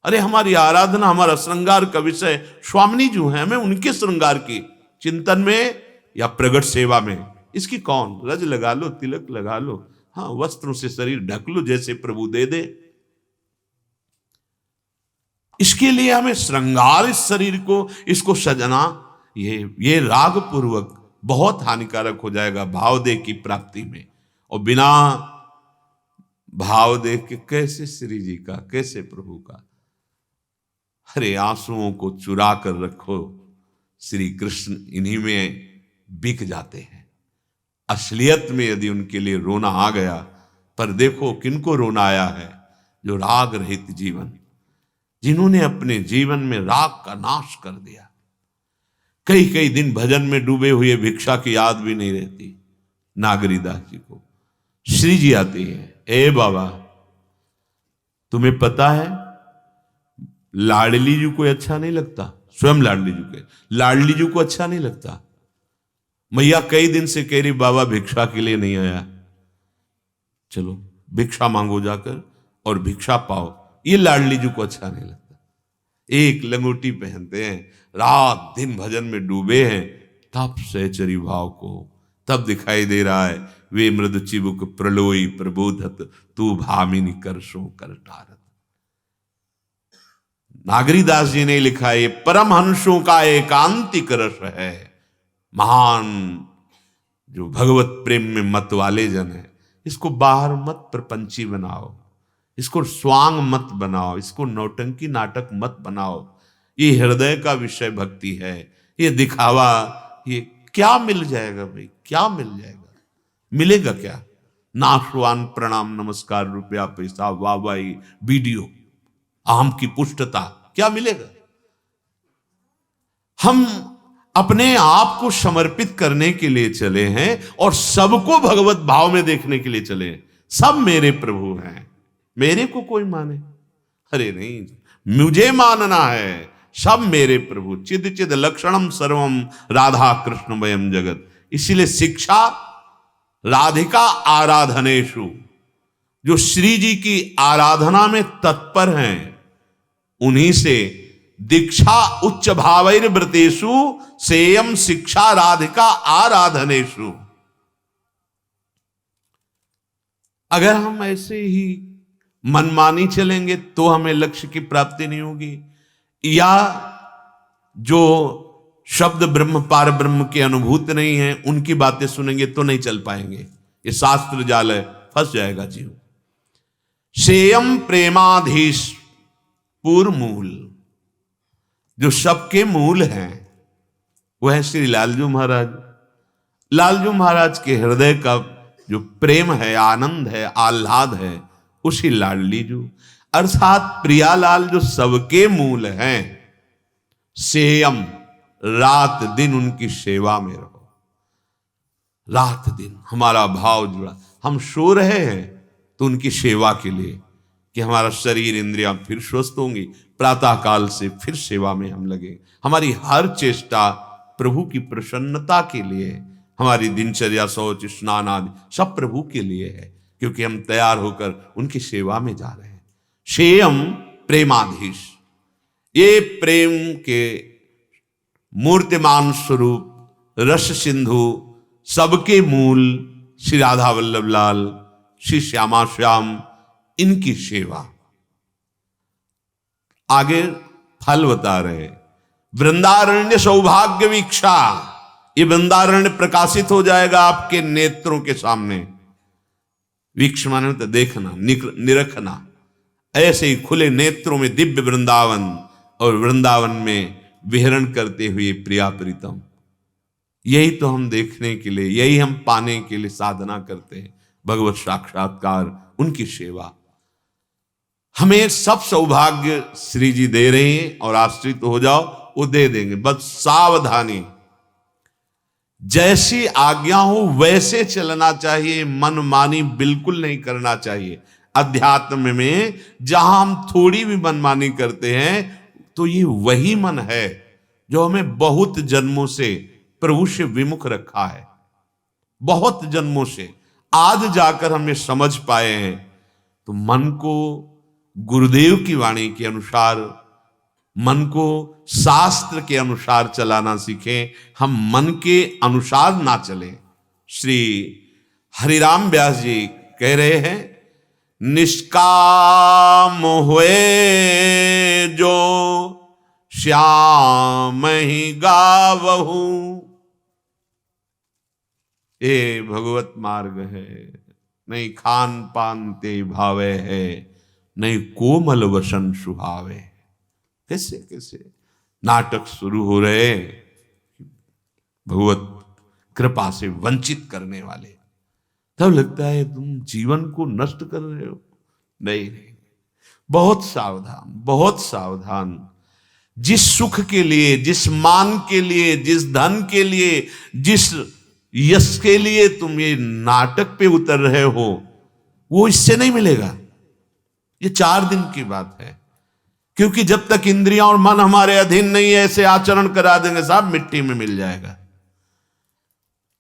अरे हमारी आराधना, हमारा श्रृंगार का विषय स्वामिनी जो है, हमें उनके श्रृंगार की चिंतन में या प्रगट सेवा में, इसकी कौन, रज लगा लो, तिलक लगा लो, हाँ वस्त्रों से शरीर ढक लो जैसे प्रभु दे दे। इसके लिए हमें श्रृंगार, इस शरीर को, इसको सजना, ये राग पूर्वक बहुत हानिकारक हो जाएगा भाव देह की प्राप्ति में। और बिना भाव देह के कैसे श्री जी का, कैसे प्रभु का। अरे आंसुओं को चुरा कर रखो, श्री कृष्ण इन्हीं में बिक जाते हैं। असलियत में यदि उनके लिए रोना आ गया, पर देखो किनको रोना आया है, जो राग रहित जीवन, जिन्होंने अपने जीवन में राग का नाश कर दिया। कई कई दिन भजन में डूबे हुए, भिक्षा की याद भी नहीं रहती। नागरीदास जी को श्री जी आती है, ए बाबा तुम्हें पता है लाडली जी को अच्छा नहीं लगता, स्वयं लाडली जी को अच्छा नहीं लगता। मैया कई दिन से कह रही बाबा भिक्षा के लिए नहीं आया, चलो भिक्षा मांगो जाकर और भिक्षा पाओ। ये लाडली जी को अच्छा नहीं लगता। एक लंगोटी पहनते हैं, रात दिन भजन में डूबे हैं, तब सहचरी भाव को तब दिखाई दे रहा है, वे मृदु चिबुक प्रलोई प्रबोधत, तू भामिनी करसों कर टारत। नागरीदास जी ने लिखा है, ये परमहंसों का एकांतिक रस है। महान जो भगवत प्रेम में मत वाले जन है, इसको बाहर मत प्रपंची बनाओ, इसको स्वांग मत बनाओ, इसको नौटंकी नाटक मत बनाओ। ये हृदय का विषय भक्ति है। ये दिखावा, ये क्या मिल जाएगा भाई, क्या मिल जाएगा, मिलेगा क्या? नाशवान प्रणाम नमस्कार रुपया पैसा वाहवाही वीडियो आम की पुष्टता, क्या मिलेगा? हम अपने आप को समर्पित करने के लिए चले हैं और सबको भगवत भाव में देखने के लिए चले हैं। सब मेरे प्रभु हैं, मेरे को कोई माने, अरे नहीं, मुझे मानना है। सब मेरे प्रभु, चिद चिद लक्षणम सर्वम राधा कृष्णमयम जगत। इसीलिए शिक्षा राधिका आराधनेषु, जो श्री जी की आराधना में तत्पर हैं, उन्हीं से दीक्षा उच्च भावैर व्रतेषु सेयम शिक्षा राधिका आराधनेषु। अगर हम ऐसे ही मनमानी चलेंगे तो हमें लक्ष्य की प्राप्ति नहीं होगी, या जो शब्द ब्रह्म पार ब्रह्म की अनुभूति नहीं है उनकी बातें सुनेंगे तो नहीं चल पाएंगे। ये शास्त्र जाल है, फंस जाएगा जीव। सेयम प्रेमाधीश पूर्व मूल, जो सबके मूल हैं वह है श्री लालजू महाराज। लालजू महाराज के हृदय का जो प्रेम है, आनंद है, आह्लाद है, उसी लाडली जू अर्थात प्रियालाल जो सबके मूल हैं। सेयम, रात दिन उनकी सेवा में रहो। रात दिन हमारा भाव जुड़ा, हम सो रहे हैं तो उनकी सेवा के लिए कि हमारा शरीर इंद्रियां फिर स्वस्थ होंगी, प्रातः काल से फिर सेवा में हम लगे। हमारी हर चेष्टा प्रभु की प्रसन्नता के लिए, हमारी दिनचर्या शौच स्नान आदि सब प्रभु के लिए है, क्योंकि हम तैयार होकर उनकी सेवा में जा रहे हैं। शेयम प्रेमाधीश, ये प्रेम के मूर्तिमान स्वरूप रस सिंधु सबके मूल श्री राधा वल्लभ लाल, श्री श्यामा श्याम, इनकी सेवा। आगे फल बता रहे, वृंदारण्य सौभाग्य वीक्षा, ये वृंदारण्य प्रकाशित हो जाएगा आपके नेत्रों के सामने। वीक्ष माने तो देखना, निरखना, ऐसे ही खुले नेत्रों में दिव्य वृंदावन, और वृंदावन में विहरण करते हुए प्रिया प्रीतम। यही तो हम देखने के लिए, यही हम पाने के लिए साधना करते हैं, भगवत साक्षात्कार, उनकी सेवा। हमें सब सौभाग्य श्री जी दे रहे हैं और आश्रित हो जाओ, वो दे देंगे, बस सावधानी। जैसी आज्ञा हो वैसे चलना चाहिए, मनमानी बिल्कुल नहीं करना चाहिए। अध्यात्म में जहां हम थोड़ी भी मनमानी करते हैं तो ये वही मन है जो हमें बहुत जन्मों से प्रभु से विमुख रखा है, बहुत जन्मों से। आज जाकर हम ये समझ पाए हैं। तो मन को गुरुदेव की वाणी के अनुसार, मन को शास्त्र के अनुसार चलाना सीखें, हम मन के अनुसार ना चलें। श्री हरिराम व्यास जी कह रहे हैं, निष्काम हुए जो श्याम ही गावहु। ये भगवत मार्ग है, नहीं खान पान ते भावे है, नहीं कोमल वसन सुहावे। कैसे कैसे नाटक शुरू हो रहे भगवत कृपा से वंचित करने वाले। तब लगता है तुम जीवन को नष्ट कर रहे हो। नहीं नहीं, बहुत सावधान, बहुत सावधान। जिस सुख के लिए, जिस मान के लिए, जिस धन के लिए, जिस यश के लिए तुम ये नाटक पे उतर रहे हो, वो इससे नहीं मिलेगा। ये 4 दिन की बात है। क्योंकि जब तक इंद्रियां और मन हमारे अधीन नहीं है, ऐसे आचरण करा देंगे साहब, मिट्टी में मिल जाएगा।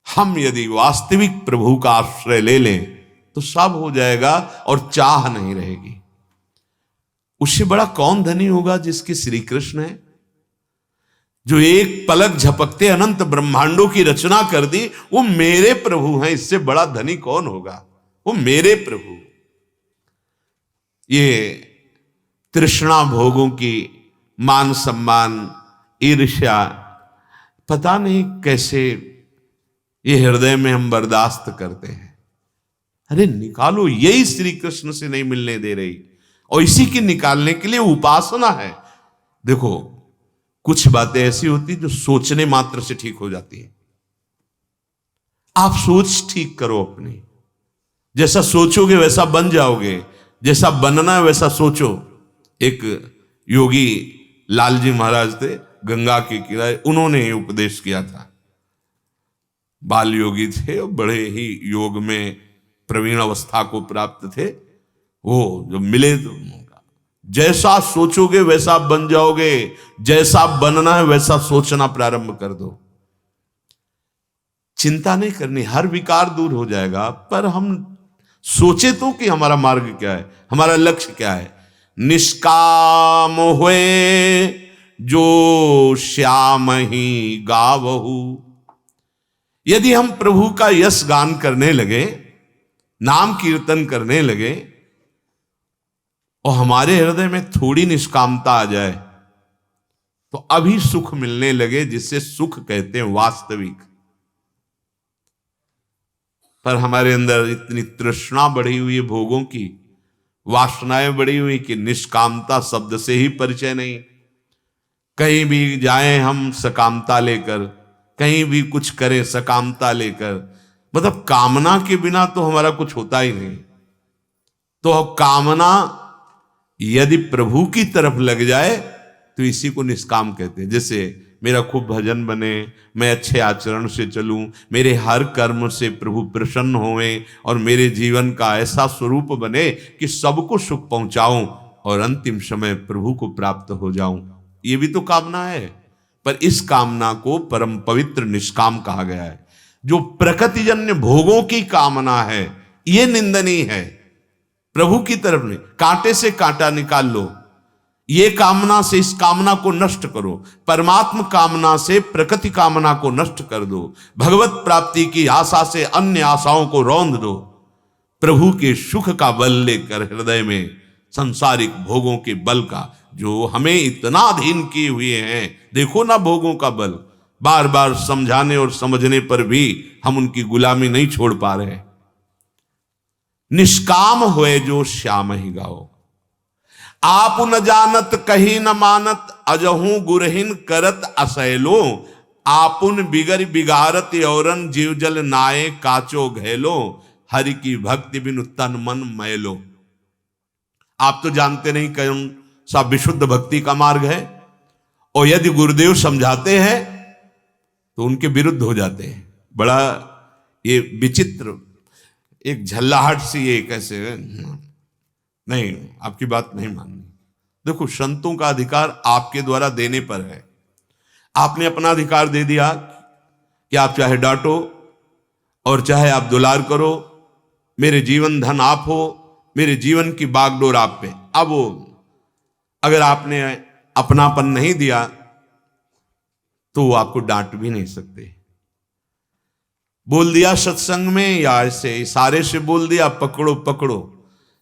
हम यदि वास्तविक प्रभु का आश्रय ले लें तो सब हो जाएगा और चाह नहीं रहेगी। उससे बड़ा कौन धनी होगा जिसके श्री कृष्ण है, जो एक पलक झपकते अनंत ब्रह्मांडों की रचना कर दी। वो मेरे प्रभु हैं, इससे बड़ा धनी कौन होगा? वो मेरे प्रभु। ये तृष्णा भोगों की, मान सम्मान, ईर्ष्या, पता नहीं कैसे ये हृदय में हम बर्दाश्त करते हैं। अरे निकालो, यही श्री कृष्ण से नहीं मिलने दे रही, और इसी के निकालने के लिए उपासना है। देखो, कुछ बातें ऐसी होती जो सोचने मात्र से ठीक हो जाती है। आप सोच ठीक करो अपनी, जैसा सोचोगे वैसा बन जाओगे, जैसा बनना है वैसा सोचो। एक योगी लालजी महाराज थे, गंगा के किनारे, उन्होंने उपदेश किया था। बाल योगी थे, बड़े ही योग में प्रवीण अवस्था को प्राप्त थे। वो जब मिले तो जैसा सोचोगे वैसा बन जाओगे, जैसा बनना है वैसा सोचना प्रारंभ कर दो। चिंता नहीं करनी, हर विकार दूर हो जाएगा। पर हम सोचे तो कि हमारा मार्ग क्या है, हमारा लक्ष्य क्या है। निष्काम हुए जो श्याम ही गावहु। यदि हम प्रभु का यश गान करने लगे, नाम कीर्तन करने लगे, और हमारे हृदय में थोड़ी निष्कामता आ जाए तो अभी सुख मिलने लगे, जिससे सुख कहते हैं वास्तविक। पर हमारे अंदर इतनी तृष्णा बढ़ी हुई है भोगों की, वासनाएं बढ़ी हुई कि निष्कामता शब्द से ही परिचय नहीं। कहीं भी जाएं हम सकामता लेकर, कहीं भी कुछ करें सकामता लेकर, मतलब कामना के बिना तो हमारा कुछ होता ही नहीं। तो कामना यदि प्रभु की तरफ लग जाए तो इसी को निष्काम कहते हैं। जैसे मेरा खूब भजन बने, मैं अच्छे आचरण से चलूं, मेरे हर कर्म से प्रभु प्रसन्न होवें, और मेरे जीवन का ऐसा स्वरूप बने कि सबको सुख पहुंचाऊं और अंतिम समय प्रभु को प्राप्त हो जाऊं। ये भी तो कामना है, पर इस कामना को परम पवित्र निष्काम कहा गया है। जो प्रकृतिजन्य भोगों की कामना है ये निंदनीय है, प्रभु की तरफ नहीं। कांटे से कांटा निकाल लो, ये कामना से इस कामना को नष्ट करो। परमात्म कामना से प्रकृति कामना को नष्ट कर दो। भगवत प्राप्ति की आशा से अन्य आशाओं को रौंद दो। प्रभु के सुख का बल लेकर हृदय में संसारिक भोगों के बल का, जो हमें इतना अधीन किए हुए हैं, देखो ना भोगों का बल, बार बार समझाने और समझने पर भी हम उनकी गुलामी नहीं छोड़ पा रहे। निष्काम हुए जो श्याम ही गाओ। आप न जानत कही न मानत, अजहू गुरहीन करत असैलो। आपुन बिगर बिगारत औरन, जीव जल नाये काचो घैलो। हरि की भक्ति बिनु तन मन मैलो। आप तो जानते नहीं कौन सा विशुद्ध भक्ति का मार्ग है, और यदि गुरुदेव समझाते हैं तो उनके विरुद्ध हो जाते हैं। बड़ा ये विचित्र, एक झल्लाहट सी, ये कैसे नहीं, आपकी बात नहीं माननी। देखो, संतों का अधिकार आपके द्वारा देने पर है। आपने अपना अधिकार दे दिया कि आप चाहे डांटो और चाहे आप दुलार करो, मेरे जीवन धन आप हो, मेरे जीवन की बागडोर आप पे। अब वो अगर आपने अपनापन नहीं दिया तो वो आपको डांट भी नहीं सकते। बोल दिया सत्संग में या ऐसे इशारे से बोल दिया, पकड़ो पकड़ो।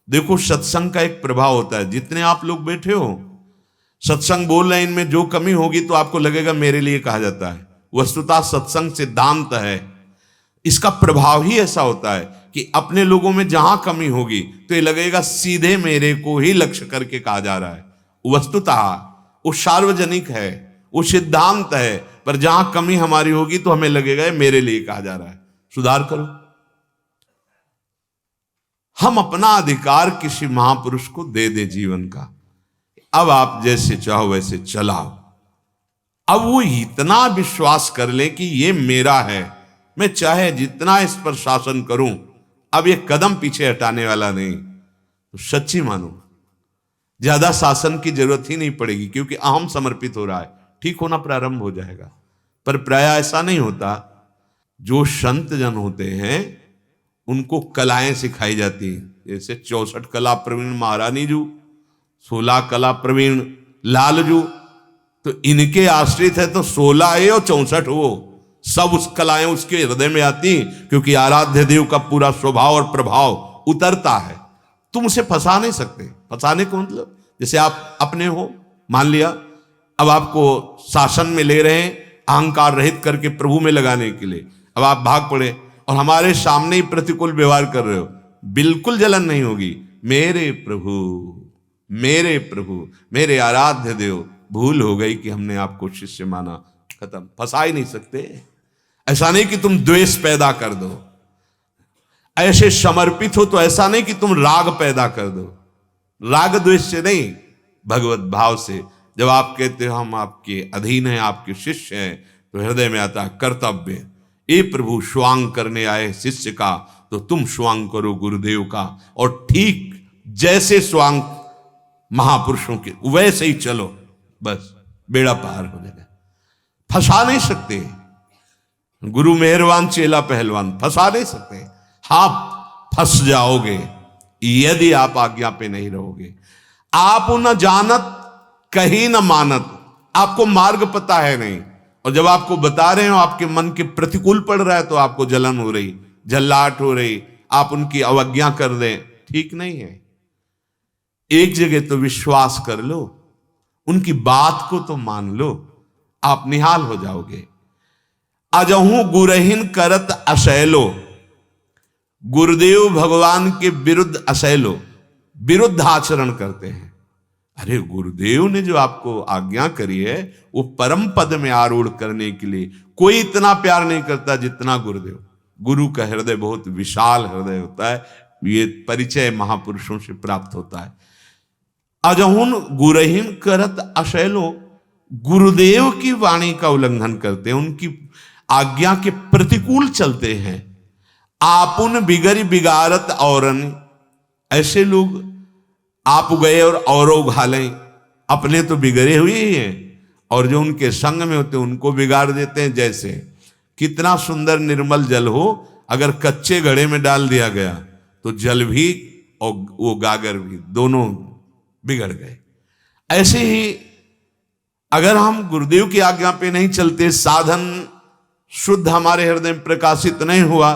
देखो, सत्संग का एक प्रभाव होता है। जितने आप लोग बैठे हो सत्संग बोल रहे हैं, इनमें जो कमी होगी तो आपको लगेगा मेरे लिए कहा जाता है। वस्तुतः सत्संग सिद्धांत है, इसका प्रभाव ही ऐसा होता है कि अपने लोगों में जहां कमी होगी तो ये लगेगा सीधे मेरे को ही लक्ष्य करके कहा जा रहा है। वस्तुतः वो सार्वजनिक है, वो सिद्धांत है, पर जहां कमी हमारी होगी तो हमें लगेगा ये मेरे लिए कहा जा रहा है, सुधार करो। हम अपना अधिकार किसी महापुरुष को दे दे जीवन का, अब आप जैसे चाहो वैसे चलाओ। अब वो इतना विश्वास कर ले कि ये मेरा है, मैं चाहे जितना इस पर शासन करूं, अब ये कदम पीछे हटाने वाला नहीं, तो सच्ची मानो ज्यादा शासन की जरूरत ही नहीं पड़ेगी, क्योंकि अहम समर्पित हो रहा है, ठीक होना प्रारंभ हो जाएगा। पर प्राय ऐसा नहीं होता। जो संत जन होते हैं उनको कलाएं सिखाई जाती हैं, जैसे 64 कला प्रवीण महारानी जू, 16 कला प्रवीण लाल जू, तो इनके आश्रित है तो 16 है और 64 वो सब उस कलाएं उसके हृदय में आती, क्योंकि आराध्य देव का पूरा स्वभाव और प्रभाव उतरता है। तुम उसे फंसा नहीं सकते। फंसाने को मतलब जैसे आप अपने हो, मान लिया अब आपको शासन में ले रहे हैं अहंकार रहित करके प्रभु में लगाने के लिए, अब आप भाग पड़े और हमारे सामने ही प्रतिकूल व्यवहार कर रहे हो, बिल्कुल जलन नहीं होगी। मेरे प्रभु मेरे प्रभु मेरे आराध्य देव, भूल हो गई कि हमने आपको शिष्य माना, खत्म। फंसा ही नहीं सकते। ऐसा नहीं कि तुम द्वेष पैदा कर दो, ऐसे समर्पित हो तो ऐसा नहीं कि तुम राग पैदा कर दो। राग द्वेष से नहीं, भगवत भाव से। जब आप कहते हो हम आपके अधीन हैं, आपके शिष्य हैं, तो हृदय में आता है कर्तव्य। ए प्रभु स्वांग करने आए शिष्य का, तो तुम स्वांग करो गुरुदेव का, और ठीक जैसे स्वांग महापुरुषों के वैसे ही चलो, बस बेड़ा पार हो जाएगा। फंसा नहीं सकते। गुरु मेहरबान चेला पहलवान, फंसा नहीं सकते। आप फंस जाओगे यदि आप आज्ञा पे नहीं रहोगे। आप न जानत कहीं न मानत, आपको मार्ग पता है नहीं, और जब आपको बता रहे हो आपके मन के प्रतिकूल पड़ रहा है तो आपको जलन हो रही, झल्लाहट हो रही, आप उनकी अवज्ञा कर दें, ठीक नहीं है। एक जगह तो विश्वास कर लो, उनकी बात को तो मान लो, आप निहाल हो जाओगे। अजहू गुरहीन करत असैलो, गुरुदेव भगवान के विरुद्ध असैलो, विरुद्ध आचरण करते हैं। अरे गुरुदेव ने जो आपको आज्ञा करी है वो परम पद में आरूढ़ करने के लिए, कोई इतना प्यार नहीं करता जितना गुरुदेव। गुरु का हृदय बहुत विशाल हृदय होता है, ये परिचय महापुरुषों से प्राप्त होता है। अजहुन गुरहीन करत अशैलो, गुरुदेव की वाणी का उल्लंघन करते हैं, उनकी आज्ञा के प्रतिकूल चलते हैं। आपुन बिगड़ बिगाड़त औरन, ऐसे लोग आप गए और औरों घालें, अपने तो बिगड़े हुए ही हैं और जो उनके संग में होते हैं उनको बिगाड़ देते हैं। जैसे कितना सुंदर निर्मल जल हो, अगर कच्चे घड़े में डाल दिया गया तो जल भी और वो गागर भी दोनों बिगड़ गए। ऐसे ही अगर हम गुरुदेव की आज्ञा पे नहीं चलते, साधन शुद्ध हमारे हृदय में प्रकाशित नहीं हुआ,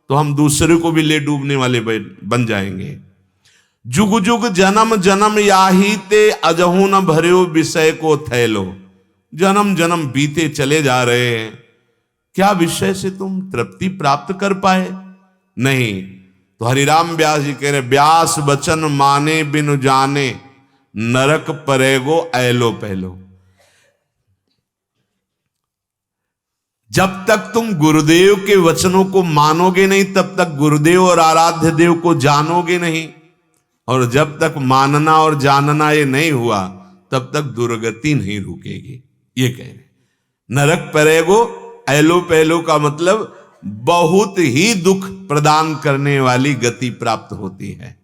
तो हम दूसरे को भी ले डूबने वाले बन जाएंगे। जुग जुग जन्म जन्म याही ते अजहू न भर्यो विषय को थैलो, जन्म जन्म बीते चले जा रहे हैं, क्या विषय से तुम तृप्ति प्राप्त कर पाए? नहीं। तो हरिराम व्यास जी कह रहे, व्यास वचन माने बिनु जाने, नरक परेगो ऐलो पहलो। जब तक तुम गुरुदेव के वचनों को मानोगे नहीं, तब तक गुरुदेव और आराध्य देव को जानोगे नहीं। और जब तक मानना और जानना ये नहीं हुआ तब तक दुर्गति नहीं रुकेगी। ये कह रहे नरक परेगो एलो पहलो का मतलब बहुत ही दुख प्रदान करने वाली गति प्राप्त होती है,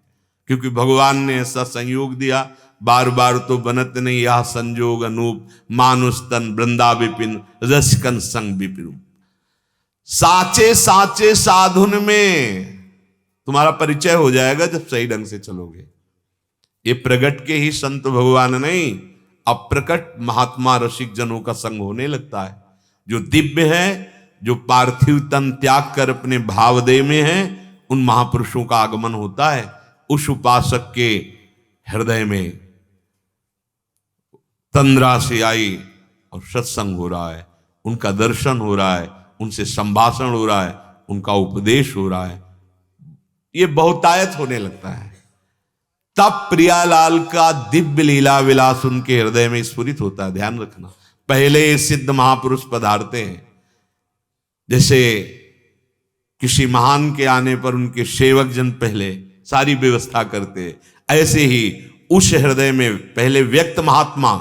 क्योंकि भगवान ने ऐसा संयोग दिया। बार बार तो बनत नहीं यह संजोग अनूप, मानुष तन वृंदा विपिन रसकन संग विपिन। साचे साचे साधुन में तुम्हारा परिचय हो जाएगा जब सही ढंग से चलोगे। ये प्रगट के ही संत भगवान नहीं, अप्रकट महात्मा रसिक जनों का संग होने लगता है। जो दिव्य है, जो पार्थिव तन त्याग कर अपने भावदेह में है, उन महापुरुषों का आगमन होता है। उस उपासक के हृदय में तंद्रा से आई और सत्संग हो रहा है, उनका दर्शन हो रहा है, उनसे संभाषण हो रहा है, उनका उपदेश हो रहा है, ये बहुतायत होने लगता है। तब प्रियालाल का दिव्य लीला विलास उनके हृदय में स्फुरित होता है। ध्यान रखना, पहले सिद्ध महापुरुष पधारते हैं, जैसे किसी महान के आने पर उनके सेवक जन पहले सारी व्यवस्था करते, ऐसे ही उस हृदय में पहले व्यक्त महात्मा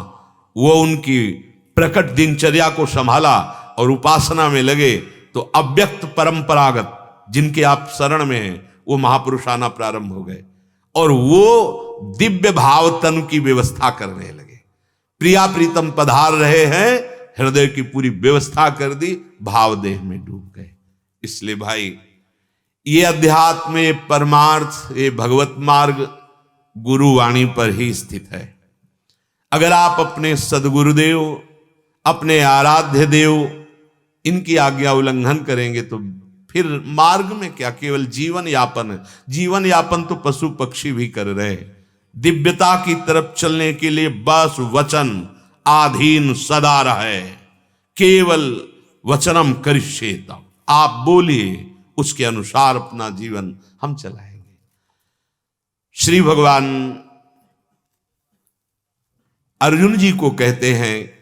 वो उनकी प्रकट दिनचर्या को संभाला और उपासना में लगे, तो अव्यक्त परंपरागत जिनके आप शरण में हैं वो महापुरुष आना प्रारंभ हो गए और वो दिव्य भाव तन की व्यवस्था करने लगे। प्रिया प्रीतम पधार रहे हैं, हृदय की पूरी व्यवस्था कर दी, भाव देह में डूब गए। इसलिए भाई ये अध्यात्म, ये परमार्थ, ये भगवत मार्ग गुरुवाणी पर ही स्थित है। अगर आप अपने सदगुरुदेव, अपने आराध्य देव, इनकी आज्ञा उल्लंघन करेंगे तो फिर मार्ग में क्या, केवल जीवन यापन है। जीवन यापन तो पशु पक्षी भी कर रहे हैं। दिव्यता की तरफ चलने के लिए बस वचन आधीन सदा रहे, केवल वचनम करिष्येत, आप बोलिए, उसके अनुसार अपना जीवन हम चलाएंगे। श्री भगवान अर्जुन जी को कहते हैं,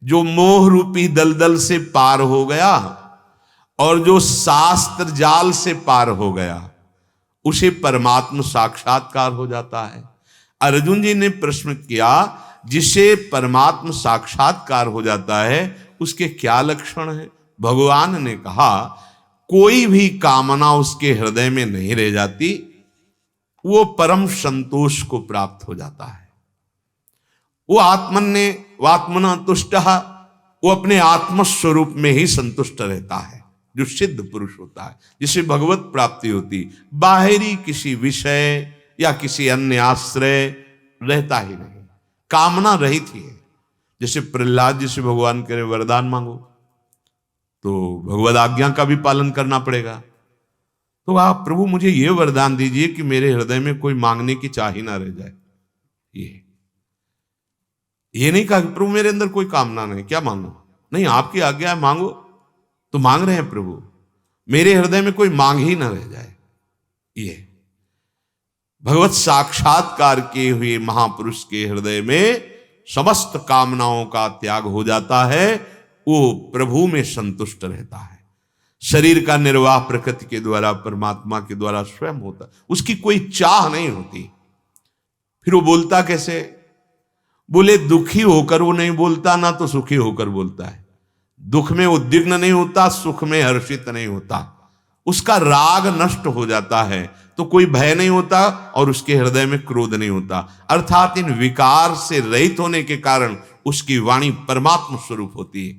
जो मोह रूपी दलदल से पार हो गया और जो शास्त्र जाल से पार हो गया, उसे परमात्मा साक्षात्कार हो जाता है। अर्जुन जी ने प्रश्न किया, जिसे परमात्मा साक्षात्कार हो जाता है उसके क्या लक्षण है? भगवान ने कहा, कोई भी कामना उसके हृदय में नहीं रह जाती, वो परम संतोष को प्राप्त हो जाता है। वो आत्मना तुष्ट, वो अपने आत्मस्वरूप में ही संतुष्ट रहता है, जो सिद्ध पुरुष होता है, जिसे भगवत प्राप्ति होती, बाहरी किसी विषय या किसी अन्य आश्रय रहता ही नहीं, कामना रहित ही है। जैसे प्रहलाद जी से भगवान करे वरदान मांगो तो भगवद आज्ञा का भी पालन करना पड़ेगा। तो आप प्रभु मुझे ये वरदान दीजिए कि मेरे हृदय में कोई मांगने की चाह ही ना रह जाए। ये नहीं कहा कि प्रभु मेरे अंदर कोई कामना नहीं, क्या मांगो? नहीं, आपकी आज्ञा है मांगो, तो मांग रहे हैं प्रभु, मेरे हृदय में कोई मांग ही ना रह जाए। ये भगवत साक्षात्कार किए हुए महापुरुष के हृदय में समस्त कामनाओं का त्याग हो जाता है, वो प्रभु में संतुष्ट रहता है। शरीर का निर्वाह प्रकृति के द्वारा, परमात्मा के द्वारा स्वयं होता, उसकी कोई चाह नहीं होती। फिर वो बोलता कैसे? बोले दुखी होकर वो नहीं बोलता, ना तो सुखी होकर बोलता है। दुख में उद्विग्न नहीं होता, सुख में हर्षित नहीं होता, उसका राग नष्ट हो जाता है, तो कोई भय नहीं होता और उसके हृदय में क्रोध नहीं होता। अर्थात इन विकार से रहित होने के कारण उसकी वाणी परमात्मा स्वरूप होती है।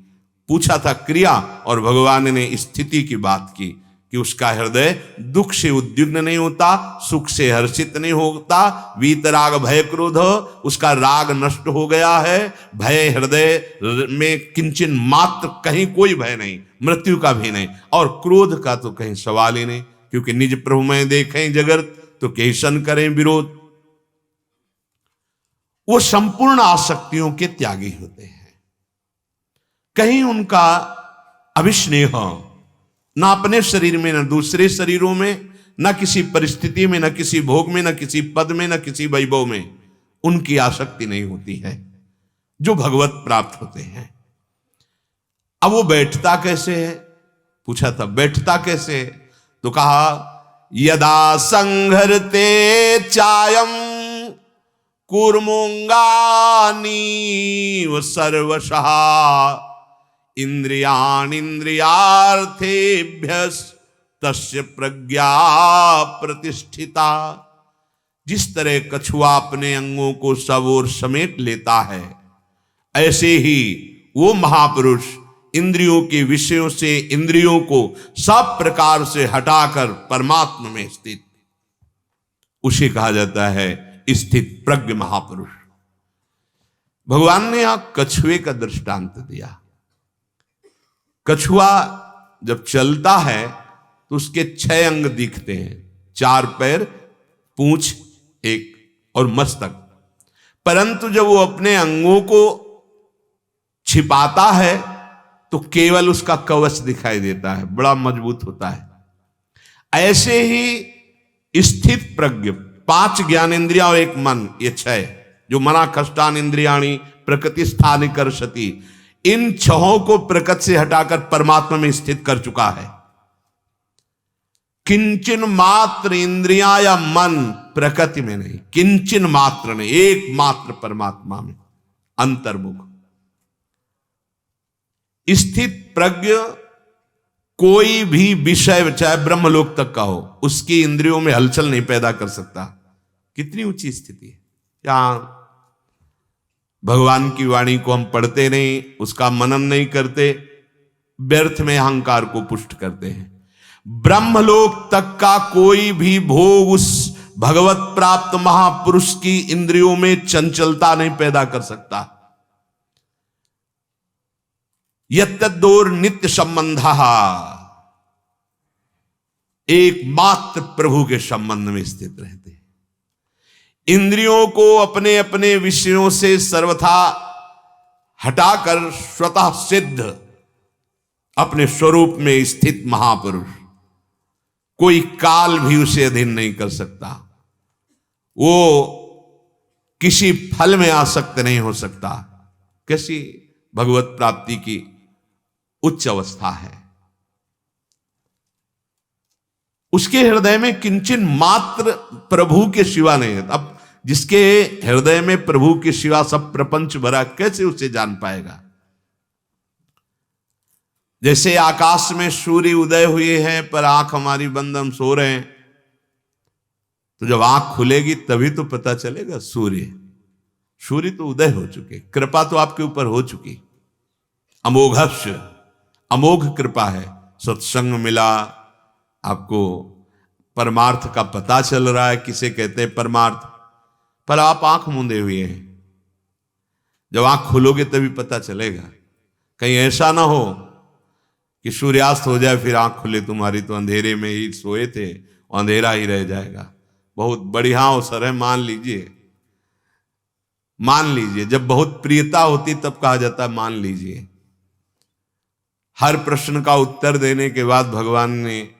पूछा था क्रिया, और भगवान ने स्थिति की बात की कि उसका हृदय दुख से उद्विग्न नहीं होता, सुख से हर्षित नहीं होता, वीतराग भय क्रोध, उसका राग नष्ट हो गया है, भय हृदय में किंचन मात्र कहीं कोई भय नहीं, मृत्यु का भी नहीं, और क्रोध का तो कहीं सवाल ही नहीं, क्योंकि निज प्रभु में देखें जगत तो कैसन करें विरोध। वो संपूर्ण आसक्तियों के त्यागी होते हैं, कहीं उनका अभिस्नेह ना अपने शरीर में, ना दूसरे शरीरों में, ना किसी परिस्थिति में, ना किसी भोग में, ना किसी पद में, ना किसी वैभव में उनकी आसक्ति नहीं होती है, जो भगवत प्राप्त होते हैं। अब वो बैठता कैसे है? पूछा था बैठता कैसे है? तो कहा यदा संहरते चायम कूर्मोंगानीव सर्वशः इंद्रियार्थेभ्यस् तस्य प्रज्ञा प्रतिष्ठिता। जिस तरह कछुआ अपने अंगों को सब ओर समेट लेता है, ऐसे ही वो महापुरुष इंद्रियों के विषयों से इंद्रियों को सब प्रकार से हटाकर परमात्मा में स्थित, उसे कहा जाता है स्थित प्रज्ञ महापुरुष। भगवान ने यहां कछुए का दृष्टांत दिया। कछुआ जब चलता है तो उसके 6 अंग दिखते हैं, 4 पैर, पूंछ एक और मस्तक। परंतु जब वो अपने अंगों को छिपाता है तो केवल उसका कवच दिखाई देता है, बड़ा मजबूत होता है। ऐसे ही स्थित प्रज्ञ 5 ज्ञानेंद्रिया और 1 मन, ये 6 जो मना कष्टान इंद्रियाणी प्रकृति स्थान कर्षति, इन 6 को प्रकृति से हटाकर परमात्मा में स्थित कर चुका है। किंचन मात्र इंद्रिया या मन प्रकृति में नहीं, किंचन मात्र नहीं, एकमात्र परमात्मा में अंतर्मुख स्थित प्रज्ञ कोई भी विषय चाहे ब्रह्मलोक तक का हो, उसकी इंद्रियों में हलचल नहीं पैदा कर सकता। कितनी ऊंची स्थिति है। यहां भगवान की वाणी को हम पढ़ते नहीं, उसका मनन नहीं करते, व्यर्थ में अहंकार को पुष्ट करते हैं। ब्रह्मलोक तक का कोई भी भोग उस भगवत प्राप्त महापुरुष की इंद्रियों में चंचलता नहीं पैदा कर सकता। यत्तदोर नित्य संबंधा, एकमात्र प्रभु के संबंध में स्थित रहते हैं। इंद्रियों को अपने अपने विषयों से सर्वथा हटाकर स्वतः सिद्ध अपने स्वरूप में स्थित महापुरुष, कोई काल भी उसे अधीन नहीं कर सकता। वो किसी फल में आसक्त नहीं हो सकता। कैसी भगवत प्राप्ति की उच्च अवस्था है। उसके हृदय में किंचन मात्र प्रभु के सिवा नहीं है। अब जिसके हृदय में प्रभु के सिवा सब प्रपंच भरा, कैसे उसे जान पाएगा। जैसे आकाश में सूर्य उदय हुए हैं पर आंख हमारी बंद, हम सो रहे हैं, तो जब आंख खुलेगी तभी तो पता चलेगा सूर्य तो उदय हो चुके, कृपा तो आपके ऊपर हो चुकी। अमोघस्य, अमोघ कृपा है। सत्संग मिला, आपको परमार्थ का पता चल रहा है, किसे कहते हैं परमार्थ, पर आप आंख मूंदे हुए हैं। जब आंख खुलोगे तभी पता चलेगा। कहीं ऐसा ना हो कि सूर्यास्त हो जाए फिर आंख खुले तुम्हारी, तो अंधेरे में ही सोए थे, अंधेरा ही रह जाएगा। बहुत बढ़िया अवसर है, मान लीजिए। जब बहुत प्रियता होती तब कहा जाता है मान लीजिए। हर प्रश्न का उत्तर देने के बाद भगवान ने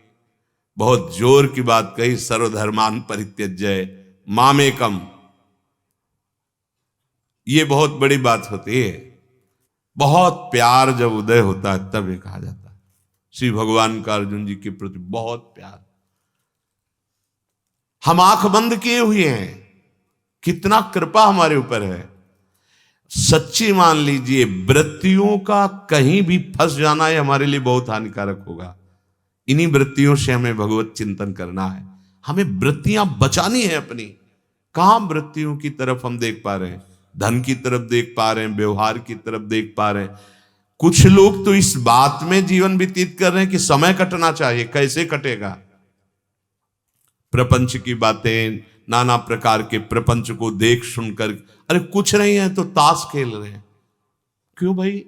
बहुत जोर की बात कही, सर्वधर्मान परित्यज्य मामेकम। ये बहुत बड़ी बात होती है। बहुत प्यार जब उदय होता है तब ये कहा जाता है। श्री भगवान का अर्जुन जी के प्रति बहुत प्यार। हम आंख बंद किए हुए हैं, कितना कृपा हमारे ऊपर है। सच्ची मान लीजिए, वृत्तियों का कहीं भी फंस जाना ये हमारे लिए बहुत हानिकारक होगा। इन्हीं वृत्तियों से हमें भगवत चिंतन करना है। हमें वृत्तियां बचानी है अपनी। कहां वृत्तियों की तरफ हम देख पा रहे हैं? धन की तरफ देख पा रहे हैं, व्यवहार की तरफ देख पा रहे हैं। कुछ लोग तो इस बात में जीवन व्यतीत कर रहे हैं कि समय कटना चाहिए। कैसे कटेगा? प्रपंच की बातें, नाना प्रकार के प्रपंच को देख सुनकर, अरे कुछ नहीं है तो ताश खेल रहे हैं। क्यों भाई?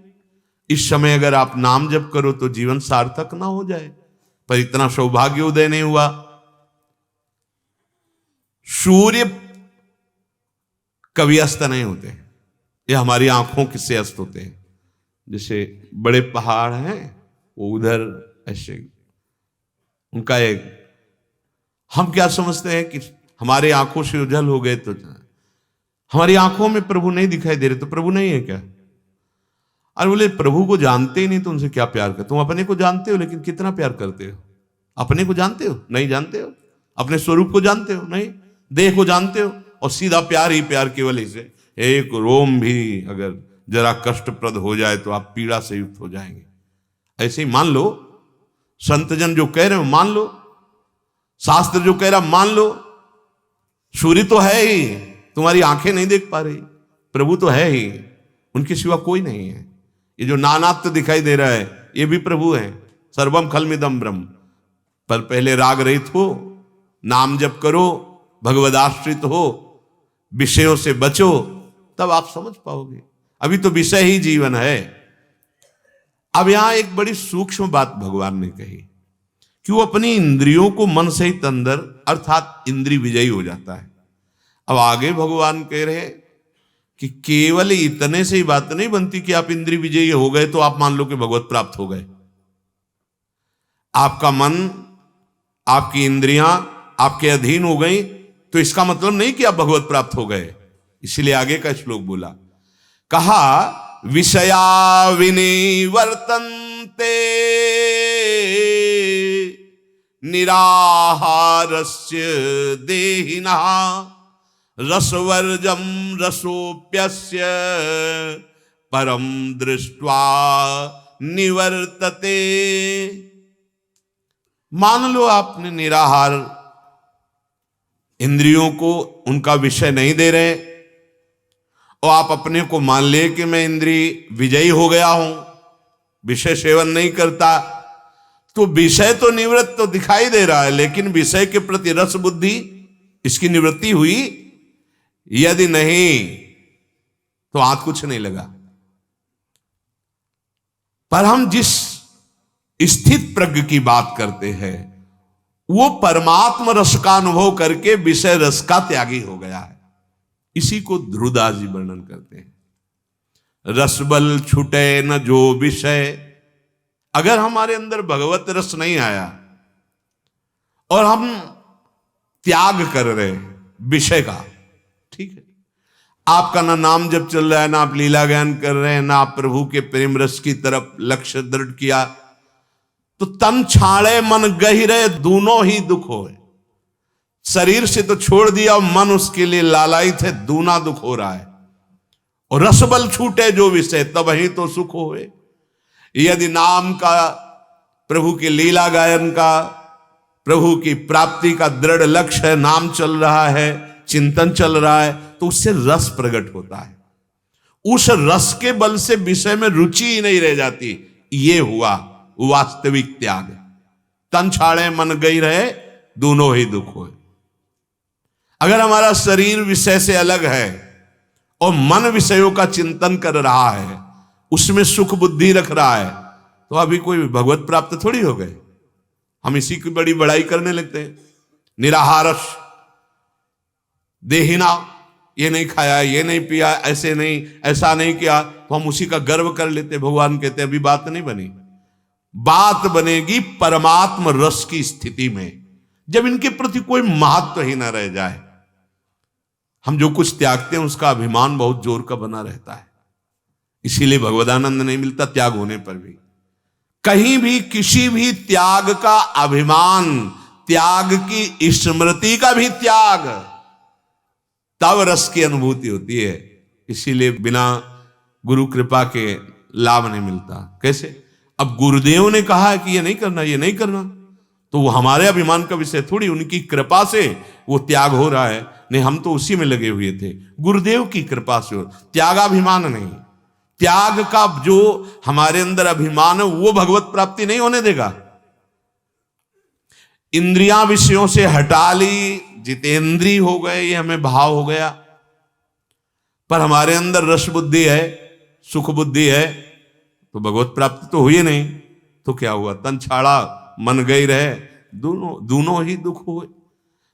इस समय अगर आप नाम जप करो तो जीवन सार्थक ना हो जाए, पर इतना सौभाग्य उदय नहीं हुआ। सूर्य कभी अस्त नहीं होते, ये हमारी आंखों से अस्त होते हैं। जैसे बड़े पहाड़ हैं वो उधर ऐसे, उनका एक, हम क्या समझते हैं कि हमारे आंखों से उजल हो गए तो हमारी आंखों में प्रभु नहीं दिखाई दे रहे तो प्रभु नहीं है क्या? अरे बोले प्रभु को जानते ही नहीं तो उनसे क्या प्यार करते? तुम अपने को जानते हो लेकिन कितना प्यार करते हो? अपने को जानते हो? नहीं जानते हो। अपने स्वरूप को जानते हो? नहीं। देह को जानते हो? और सीधा प्यार ही प्यार, केवल इसे एक रोम भी अगर जरा कष्टप्रद हो जाए तो आप पीड़ा से युक्त हो जाएंगे। ऐसे ही मान लो, संतजन जो कह रहे हो मान लो, शास्त्र जो कह रहा मान लो। सूर्य तो है ही, तुम्हारी आंखें नहीं देख पा रही, प्रभु तो है ही, उनके सिवा कोई नहीं है। ये जो नानात्व दिखाई दे रहा है ये भी प्रभु है। सर्वम खलमिदम ब्रह्म। पर पहले राग रहित हो, नाम जप करो, भगवदाश्रित हो, विषयों से बचो, तब आप समझ पाओगे। अभी तो विषय ही जीवन है। अब यहां एक बड़ी सूक्ष्म बात भगवान ने कही कि वो अपनी इंद्रियों को मन सहित अंदर अर्थात इंद्रिय विजयी हो जाता है। अब आगे भगवान कह रहे हैं कि केवल इतने से ही बात नहीं बनती कि आप इंद्रिय विजयी हो गए तो आप मान लो कि भगवत प्राप्त हो गए। आपका मन, आपकी इंद्रियां आपके अधीन हो गई तो इसका मतलब नहीं कि आप भगवत प्राप्त हो गए। इसलिए आगे का श्लोक बोला, कहा विषया विनिवर्तन्ते निराहारस्य देहिनः रसवर्जम रसोप्यस्य परम दृष्ट्वा निवर्तते। मान लो आपने निराहार इंद्रियों को उनका विषय नहीं दे रहे और आप अपने को मान ले कि मैं इंद्रिय विजयी हो गया हूं, विषय सेवन नहीं करता, तो विषय तो निवृत्त तो दिखाई दे रहा है, लेकिन विषय के प्रति रस बुद्धि इसकी निवृत्ति हुई? यदि नहीं तो हाथ कुछ नहीं लगा। पर हम जिस स्थित प्रज्ञ की बात करते हैं वो परमात्म रस का अनुभव करके विषय रस का त्यागी हो गया है। इसी को ध्रुवदास जी वर्णन करते हैं। रसबल छूटे न जो विषय। अगर हमारे अंदर भगवत रस नहीं आया और हम त्याग कर रहे हैं विषय का, ठीक है, आपका ना नाम जब चल रहा है, ना आप लीला ज्ञान कर रहे हैं, ना आप प्रभु के प्रेम रस की तरफ लक्ष्य दृढ़ किया, तो तन छाड़े मन गहिरे दोनों ही दुख होए। शरीर से तो छोड़ दिया, मन उसके लिए लालायित है, दूना दुख हो रहा है। और रसबल छूटे जो विषय तब ही तो सुख होए। यदि नाम का, प्रभु के लीला गायन का, प्रभु की प्राप्ति का दृढ़ लक्ष्य है, नाम चल रहा है, चिंतन चल रहा है, तो उससे रस प्रकट होता है। उस रस के बल से विषय में रुचि ही नहीं रह जाती। ये हुआ वास्तविक त्याग। तन छाड़े मन गई रहे दोनों ही दुख होए। अगर हमारा शरीर विषय से अलग है और मन विषयों का चिंतन कर रहा है, उसमें सुख बुद्धि रख रहा है, तो अभी कोई भगवत प्राप्त थोड़ी हो गए। हम इसी की बड़ी बड़ाई करने लगते हैं। निराहारस देहिना, ये नहीं खाया, ये नहीं पिया, ऐसे नहीं, ऐसा नहीं किया, तो हम उसी का गर्व कर लेते। भगवान कहते हैं अभी बात नहीं बनी। बात बनेगी परमात्म रस की स्थिति में, जब इनके प्रति कोई महत्व ही ना रह जाए। हम जो कुछ त्यागते हैं उसका अभिमान बहुत जोर का बना रहता है। इसीलिए भगवदानंद नहीं मिलता त्याग होने पर भी। कहीं भी किसी भी त्याग का अभिमान, त्याग की स्मृति का भी त्याग, तब रस की अनुभूति होती है। इसीलिए बिना गुरु कृपा के लाभ नहीं मिलता। कैसे? अब गुरुदेव ने कहा है कि ये नहीं करना, ये नहीं करना, तो वो हमारे अभिमान का विषय थोड़ी, उनकी कृपा से वो त्याग हो रहा है। नहीं, हम तो उसी में लगे हुए थे, गुरुदेव की कृपा से हो। त्यागाभिमान नहीं, त्याग का जो हमारे अंदर अभिमान है वो भगवत प्राप्ति नहीं होने देगा। इंद्रियां विषयों से हटा ली, जितेंद्रिय हो गए, ये हमें भाव हो गया, पर हमारे अंदर रस बुद्धि है, सुख बुद्धि है, तो भगवत प्राप्ति तो हुई नहीं। तो क्या हुआ? तन छाड़ा मन गई रहे, दोनों ही दुख हुए।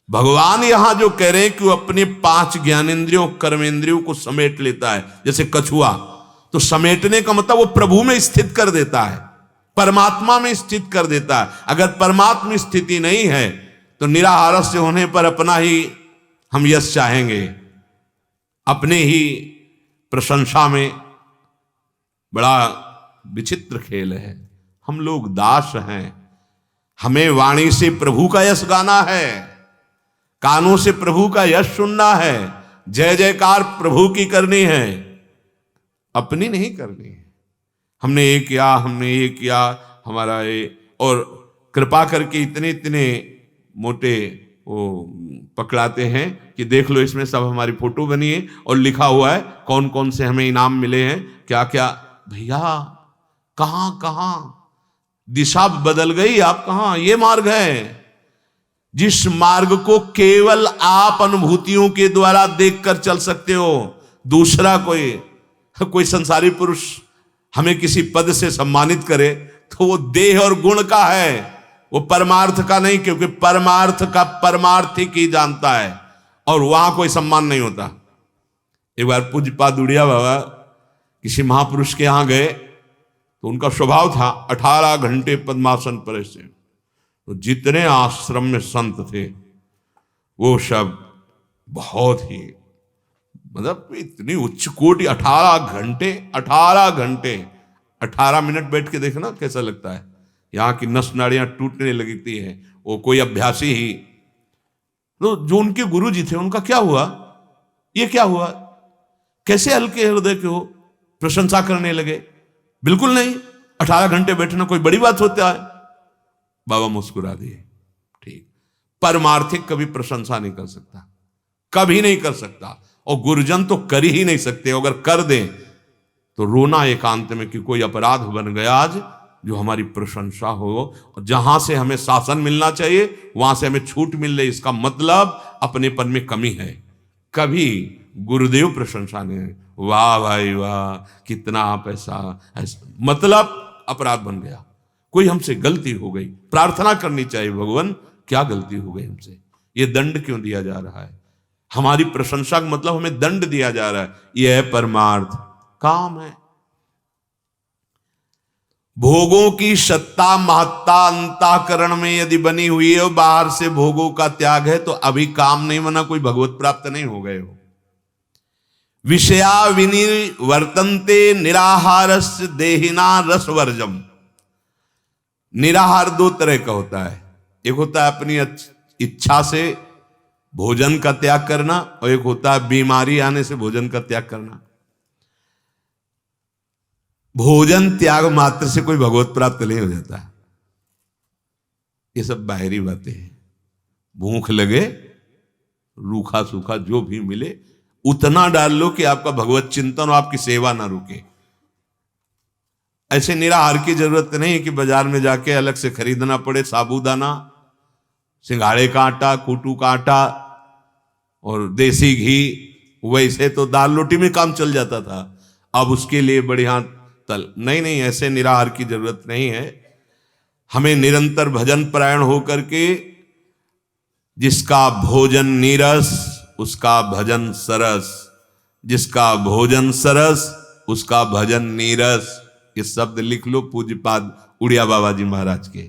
भगवान यहां जो कह रहे हैं कि वो अपने 5 ज्ञानेंद्रियों कर्मेंद्रियों को समेट लेता है, जैसे कछुआ, तो समेटने का मतलब वो प्रभु में स्थित कर देता है, परमात्मा में स्थित कर देता है। अगर परमात्मा स्थिति नहीं है तो निराहारस्य होने पर अपना ही हम यश चाहेंगे, अपने ही प्रशंसा में। बड़ा विचित्र खेल है। हम लोग दास हैं, हमें वाणी से प्रभु का यश गाना है। कानों से प्रभु का यश सुनना है, जय जयकार प्रभु की करनी है, अपनी नहीं करनी है। हमने ये किया, हमने ये किया, हमारा ये, और कृपा करके इतने इतने मोटे वो पकड़ाते हैं कि देख लो इसमें सब हमारी फोटो बनी है और लिखा हुआ है कौन कौन से हमें इनाम मिले हैं, क्या क्या। भैया कहां कहां दिशा बदल गई, आप कहां, ये मार्ग है जिस मार्ग को केवल आप अनुभूतियों के द्वारा देखकर चल सकते हो। दूसरा कोई संसारी पुरुष हमें किसी पद से सम्मानित करे तो वो देह और गुण का है, वो परमार्थ का नहीं, क्योंकि परमार्थ का परमार्थिक ही जानता है और वहां कोई सम्मान नहीं होता। एक बार पूज्यपाद उड़िया बाबा किसी महापुरुष के यहां गए तो उनका स्वभाव था 18 घंटे पद्मासन पर ऐसे, तो जितने आश्रम में संत थे वो सब बहुत ही मतलब इतनी उच्च कोटि, 18 घंटे 18 मिनट बैठ के देखना कैसा लगता है। यहाँ की नस नाड़ियां टूटने लगती हैं, वो कोई अभ्यासी ही। तो जो उनके गुरु जी थे उनका क्या हुआ, ये क्या हुआ, कैसे हल्के हृदय के हो, प्रशंसा करने लगे। बिल्कुल नहीं, 18 घंटे बैठना कोई बड़ी बात होता है। बाबा मुस्कुरा दिए, ठीक, परमार्थिक कभी प्रशंसा नहीं कर सकता, कभी नहीं कर सकता, और गुरुजन तो कर ही नहीं सकते। अगर कर दें तो रोना एकांत में कि कोई अपराध बन गया आज जो हमारी प्रशंसा हो, और जहां से हमें शासन मिलना चाहिए वहां से हमें छूट मिल रही, इसका मतलब अपनेपन में कमी है। कभी गुरुदेव प्रशंसा नहीं, वाह भाई वाह कितना पैसा, ऐसा मतलब अपराध बन गया, कोई हमसे गलती हो गई, प्रार्थना करनी चाहिए भगवान क्या गलती हो गई हमसे, ये दंड क्यों दिया जा रहा है, हमारी प्रशंसा का मतलब हमें दंड दिया जा रहा है। यह है परमार्थ काम है। भोगों की सत्ता महत्ता अंतःकरण में यदि बनी हुई है और बाहर से भोगों का त्याग है तो अभी काम नहीं बना, कोई भगवत प्राप्त नहीं हो गए हो। विषया विनिवर्तन्ते निराहारस्य देहिना रसवर्जम। निराहार दो तरह का होता है, एक होता है अपनी इच्छा से भोजन का त्याग करना और एक होता है बीमारी आने से भोजन का त्याग करना। भोजन त्याग मात्र से कोई भगवत प्राप्त नहीं हो जाता, ये सब बाहरी बातें हैं। भूख लगे रूखा सूखा जो भी मिले उतना डाल लो कि आपका भगवत चिंतन और आपकी सेवा ना रुके। ऐसे निराहार की जरूरत नहीं है कि बाजार में जाके अलग से खरीदना पड़े साबूदाना, सिंघाड़े का आटा, कूटू का आटा और देसी घी। वैसे तो दाल रोटी में काम चल जाता था, अब उसके लिए बढ़िया तल नहीं, ऐसे निराहार की जरूरत नहीं है। हमें निरंतर भजन परायण होकर के जिसका भोजन नीरस उसका भजन सरस, जिसका भोजन सरस उसका भजन नीरस, ये शब्द लिख लो पूज्यपाद उड़िया बाबा जी महाराज के।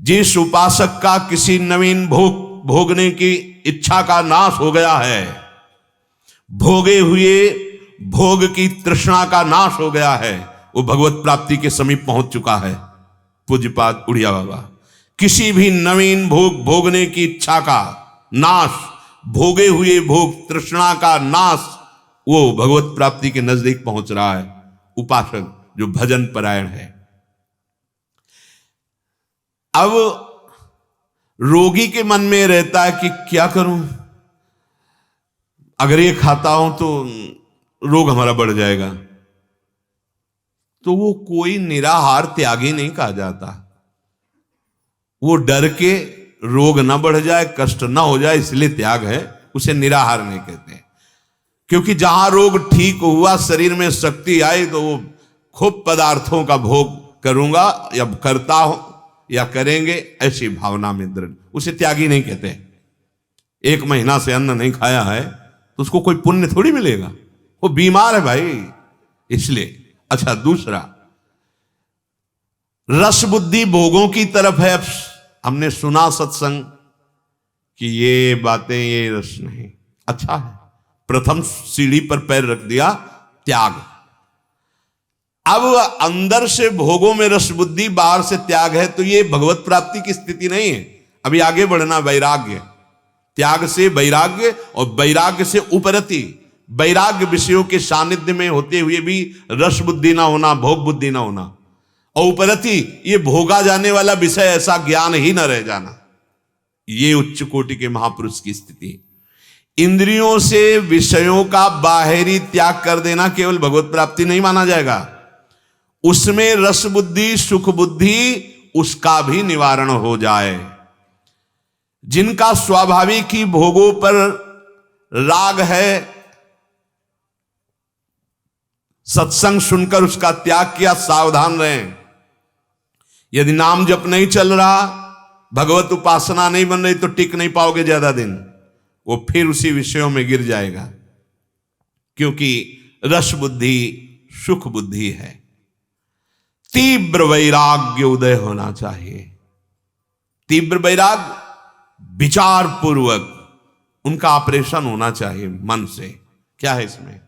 जिस उपासक का किसी नवीन भोगने की इच्छा का नाश हो गया है, भोगे हुए भोग की तृष्णा का नाश हो गया है, वो भगवत प्राप्ति के समीप पहुंच चुका है। पूज्यपाद उड़िया बाबा किसी भी नवीन भोग भोगने की इच्छा का नाश, भोगे हुए भोग तृष्णा का नाश, वो भगवत प्राप्ति के नजदीक पहुंच रहा है उपासक जो भजन परायण है। अब रोगी के मन में रहता है कि क्या करूं, अगर ये खाता हूं तो रोग हमारा बढ़ जाएगा, तो वो कोई निराहार त्यागी नहीं कहा जाता। वो डर के रोग ना बढ़ जाए, कष्ट ना हो जाए इसलिए त्याग है, उसे निराहार नहीं कहते। क्योंकि जहां रोग ठीक हुआ, शरीर में शक्ति आई, तो वो खूब पदार्थों का भोग करूंगा या करता हूं या करेंगे, ऐसी भावना में दृढ़, उसे त्यागी नहीं कहते। 1 महीना से अन्न नहीं खाया है तो उसको कोई पुण्य थोड़ी मिलेगा, वो बीमार है भाई, इसलिए। अच्छा, दूसरा रस बुद्धि भोगों की तरफ है। हमने सुना सत्संग कि ये बातें, ये रस नहीं, अच्छा है, प्रथम सीढ़ी पर पैर रख दिया, त्याग। अब अंदर से भोगों में रस बुद्धि, बाहर से त्याग है, तो ये भगवत प्राप्ति की स्थिति नहीं है। अभी आगे बढ़ना वैराग्य, त्याग से वैराग्य और वैराग्य से उपरति। वैराग्य विषयों के सानिध्य में होते हुए भी रस बुद्धि ना होना, भोग बुद्धि ना होना, और उपरति ये भोगा जाने वाला विषय ऐसा ज्ञान ही ना रह जाना। ये उच्च कोटि के महापुरुष की स्थिति। इंद्रियों से विषयों का बाहरी त्याग कर देना केवल भगवत प्राप्ति नहीं माना जाएगा, उसमें रस बुद्धि सुख बुद्धि उसका भी निवारण हो जाए। जिनका स्वाभाविक ही भोगों पर राग है, सत्संग सुनकर उसका त्याग किया, सावधान रहें। यदि नाम जप नहीं चल रहा, भगवत उपासना नहीं बन रही, तो टिक नहीं पाओगे ज्यादा दिन, वो फिर उसी विषयों में गिर जाएगा, क्योंकि रस बुद्धि सुख बुद्धि है। तीव्र वैराग्य उदय होना चाहिए। तीव्र वैराग्य विचार पूर्वक उनका ऑपरेशन होना चाहिए मन से। क्या है इसमें?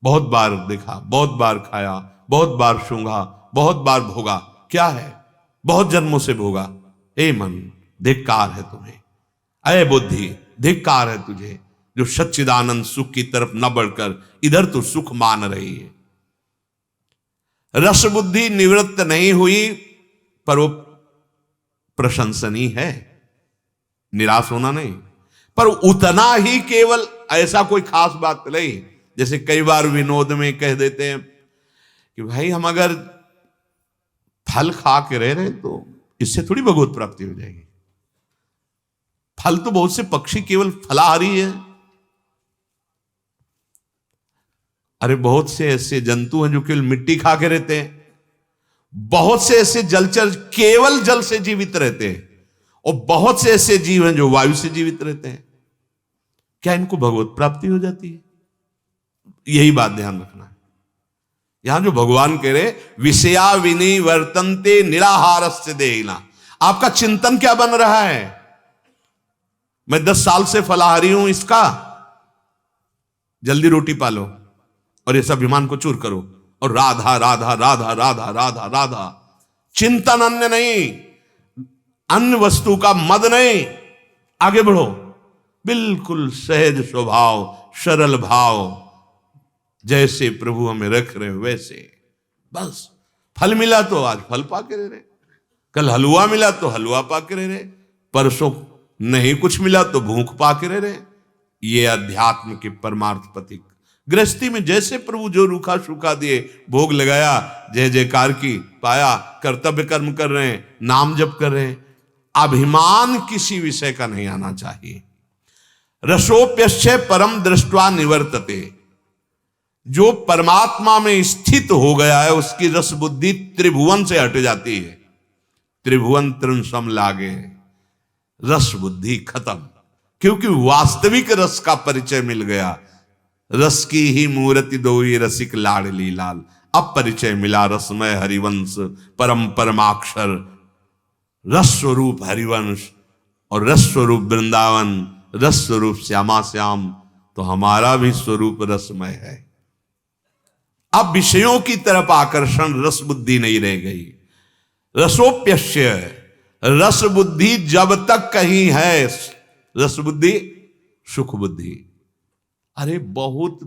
बहुत बार देखा, बहुत बार खाया, बहुत बार सूंघा, बहुत बार भोगा। क्या है? बहुत जन्मों से भोगा। ए मन, धिक्कार है तुम्हें। अय बुद्धि, धिक्कार है तुझे, जो सच्चिदानंद सुख की तरफ न बढ़कर इधर तो सुख मान रही है। रस बुद्धि निवृत्त नहीं हुई, पर वो प्रशंसनीय है, निराश होना नहीं, पर उतना ही केवल, ऐसा कोई खास बात नहीं। जैसे कई बार विनोद में कह देते हैं कि भाई हम अगर फल खा के रह रहे तो इससे थोड़ी भगवत प्राप्ति हो जाएगी। फल तो बहुत से पक्षी केवल फलाहारी है। अरे बहुत से ऐसे जंतु हैं जो केवल मिट्टी खा के रहते हैं। बहुत से ऐसे जलचर केवल जल से जीवित रहते हैं, और बहुत से ऐसे जीव हैं जो वायु से जीवित रहते हैं। क्या इनको भगवत प्राप्ति हो जाती है? यही बात ध्यान रखना है। यहां जो भगवान कह रहे, विषया विनिवर्तन्ते निराहारस्य देहिना। आपका चिंतन क्या बन रहा है? मैं 10 साल से फलाहारी हूं, इसका जल्दी रोटी पालो और इस अभिमान को चूर करो, और राधा राधा राधा राधा राधा राधा। चिंतन अन्य नहीं, अन्य वस्तु का मद नहीं। आगे बढ़ो, बिल्कुल सहज स्वभाव, सरल भाव, जैसे प्रभु हमें रख रहे हो वैसे। बस फल मिला तो आज फल पा के रह रहे, कल हलवा मिला तो हलवा पा के रह रहे, परसों नहीं कुछ मिला तो भूख पा के रह रहे। ये अध्यात्म के परमार्थ पथिक। गृहस्थी में जैसे प्रभु जो रूखा सूखा दिए, भोग लगाया, जय जयकार की, पाया, कर्तव्य कर्म कर रहे हैं, नाम जप कर रहे हैं। अभिमान किसी विषय का नहीं आना चाहिए। रसोप्यस्य परम दृष्ट्वा निवर्तते। जो परमात्मा में स्थित हो गया है, उसकी रस बुद्धि त्रिभुवन से हट जाती है। त्रिभुवन त्रिसम लागे, रस बुद्धि खत्म, क्योंकि वास्तविक रस का परिचय मिल गया। रस की ही मूर्ति दोई रसिक लाडली लाल। अब परिचय मिला रसमय हरिवंश, परम परमाक्षर, रस स्वरूप हरिवंश और रस स्वरूप वृंदावन, रस स्वरूप श्यामा श्याम। तो हमारा भी स्वरूप रसमय है। अब विषयों की तरफ आकर्षण, रस बुद्धि नहीं रह गई। रसोप्यस्य, रस बुद्धि जब तक कहीं है, रस बुद्धि सुख बुद्धि। अरे बहुत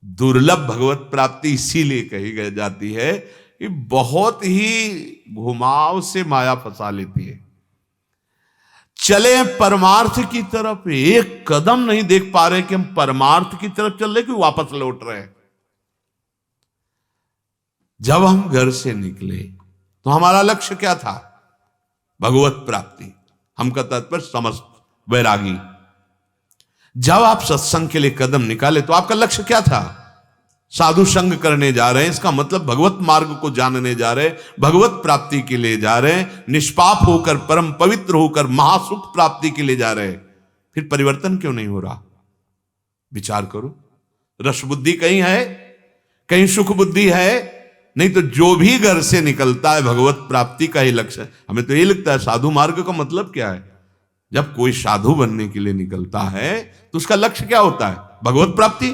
दुर्लभ भगवत प्राप्ति इसीलिए कही जाती है कि बहुत ही घुमाव से माया फंसा लेती है। चले परमार्थ की तरफ, एक कदम नहीं देख पा रहे कि हम परमार्थ की तरफ चल रहे कि वापस लौट रहे हैं। जब हम घर से निकले तो हमारा लक्ष्य क्या था? भगवत प्राप्ति। हम का तात्पर्य समस्त वैरागी। जब आप सत्संग के लिए कदम निकाले तो आपका लक्ष्य क्या था? साधु संग करने जा रहे हैं, इसका मतलब भगवत मार्ग को जानने जा रहे हैं, भगवत प्राप्ति के लिए जा रहे हैं, निष्पाप होकर, परम पवित्र होकर महासुख प्राप्ति के लिए जा रहे हैं। फिर परिवर्तन क्यों नहीं हो रहा? विचार करो। रस बुद्धि कहीं है, कहीं सुख बुद्धि है। नहीं तो जो भी घर से निकलता है भगवत प्राप्ति का ही लक्ष्य है। हमें तो ये लगता है साधु मार्ग का मतलब क्या है? जब कोई साधु बनने के लिए निकलता है तो उसका लक्ष्य क्या होता है? भगवत प्राप्ति।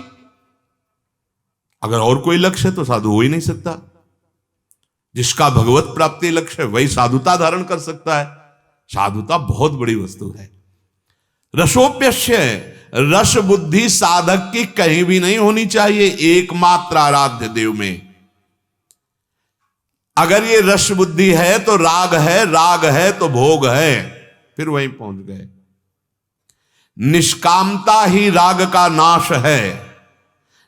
अगर और कोई लक्ष्य है तो साधु हो ही नहीं सकता। जिसका भगवत प्राप्ति लक्ष्य है वही साधुता धारण कर सकता है। साधुता बहुत बड़ी वस्तु है। रसोप्यस्य, रस बुद्धि साधक की कहीं भी नहीं होनी चाहिए, एकमात्र आराध्य देव में। अगर ये रस बुद्धि है तो राग है तो भोग है, फिर वहीं पहुंच गए। निष्कामता ही राग का नाश है।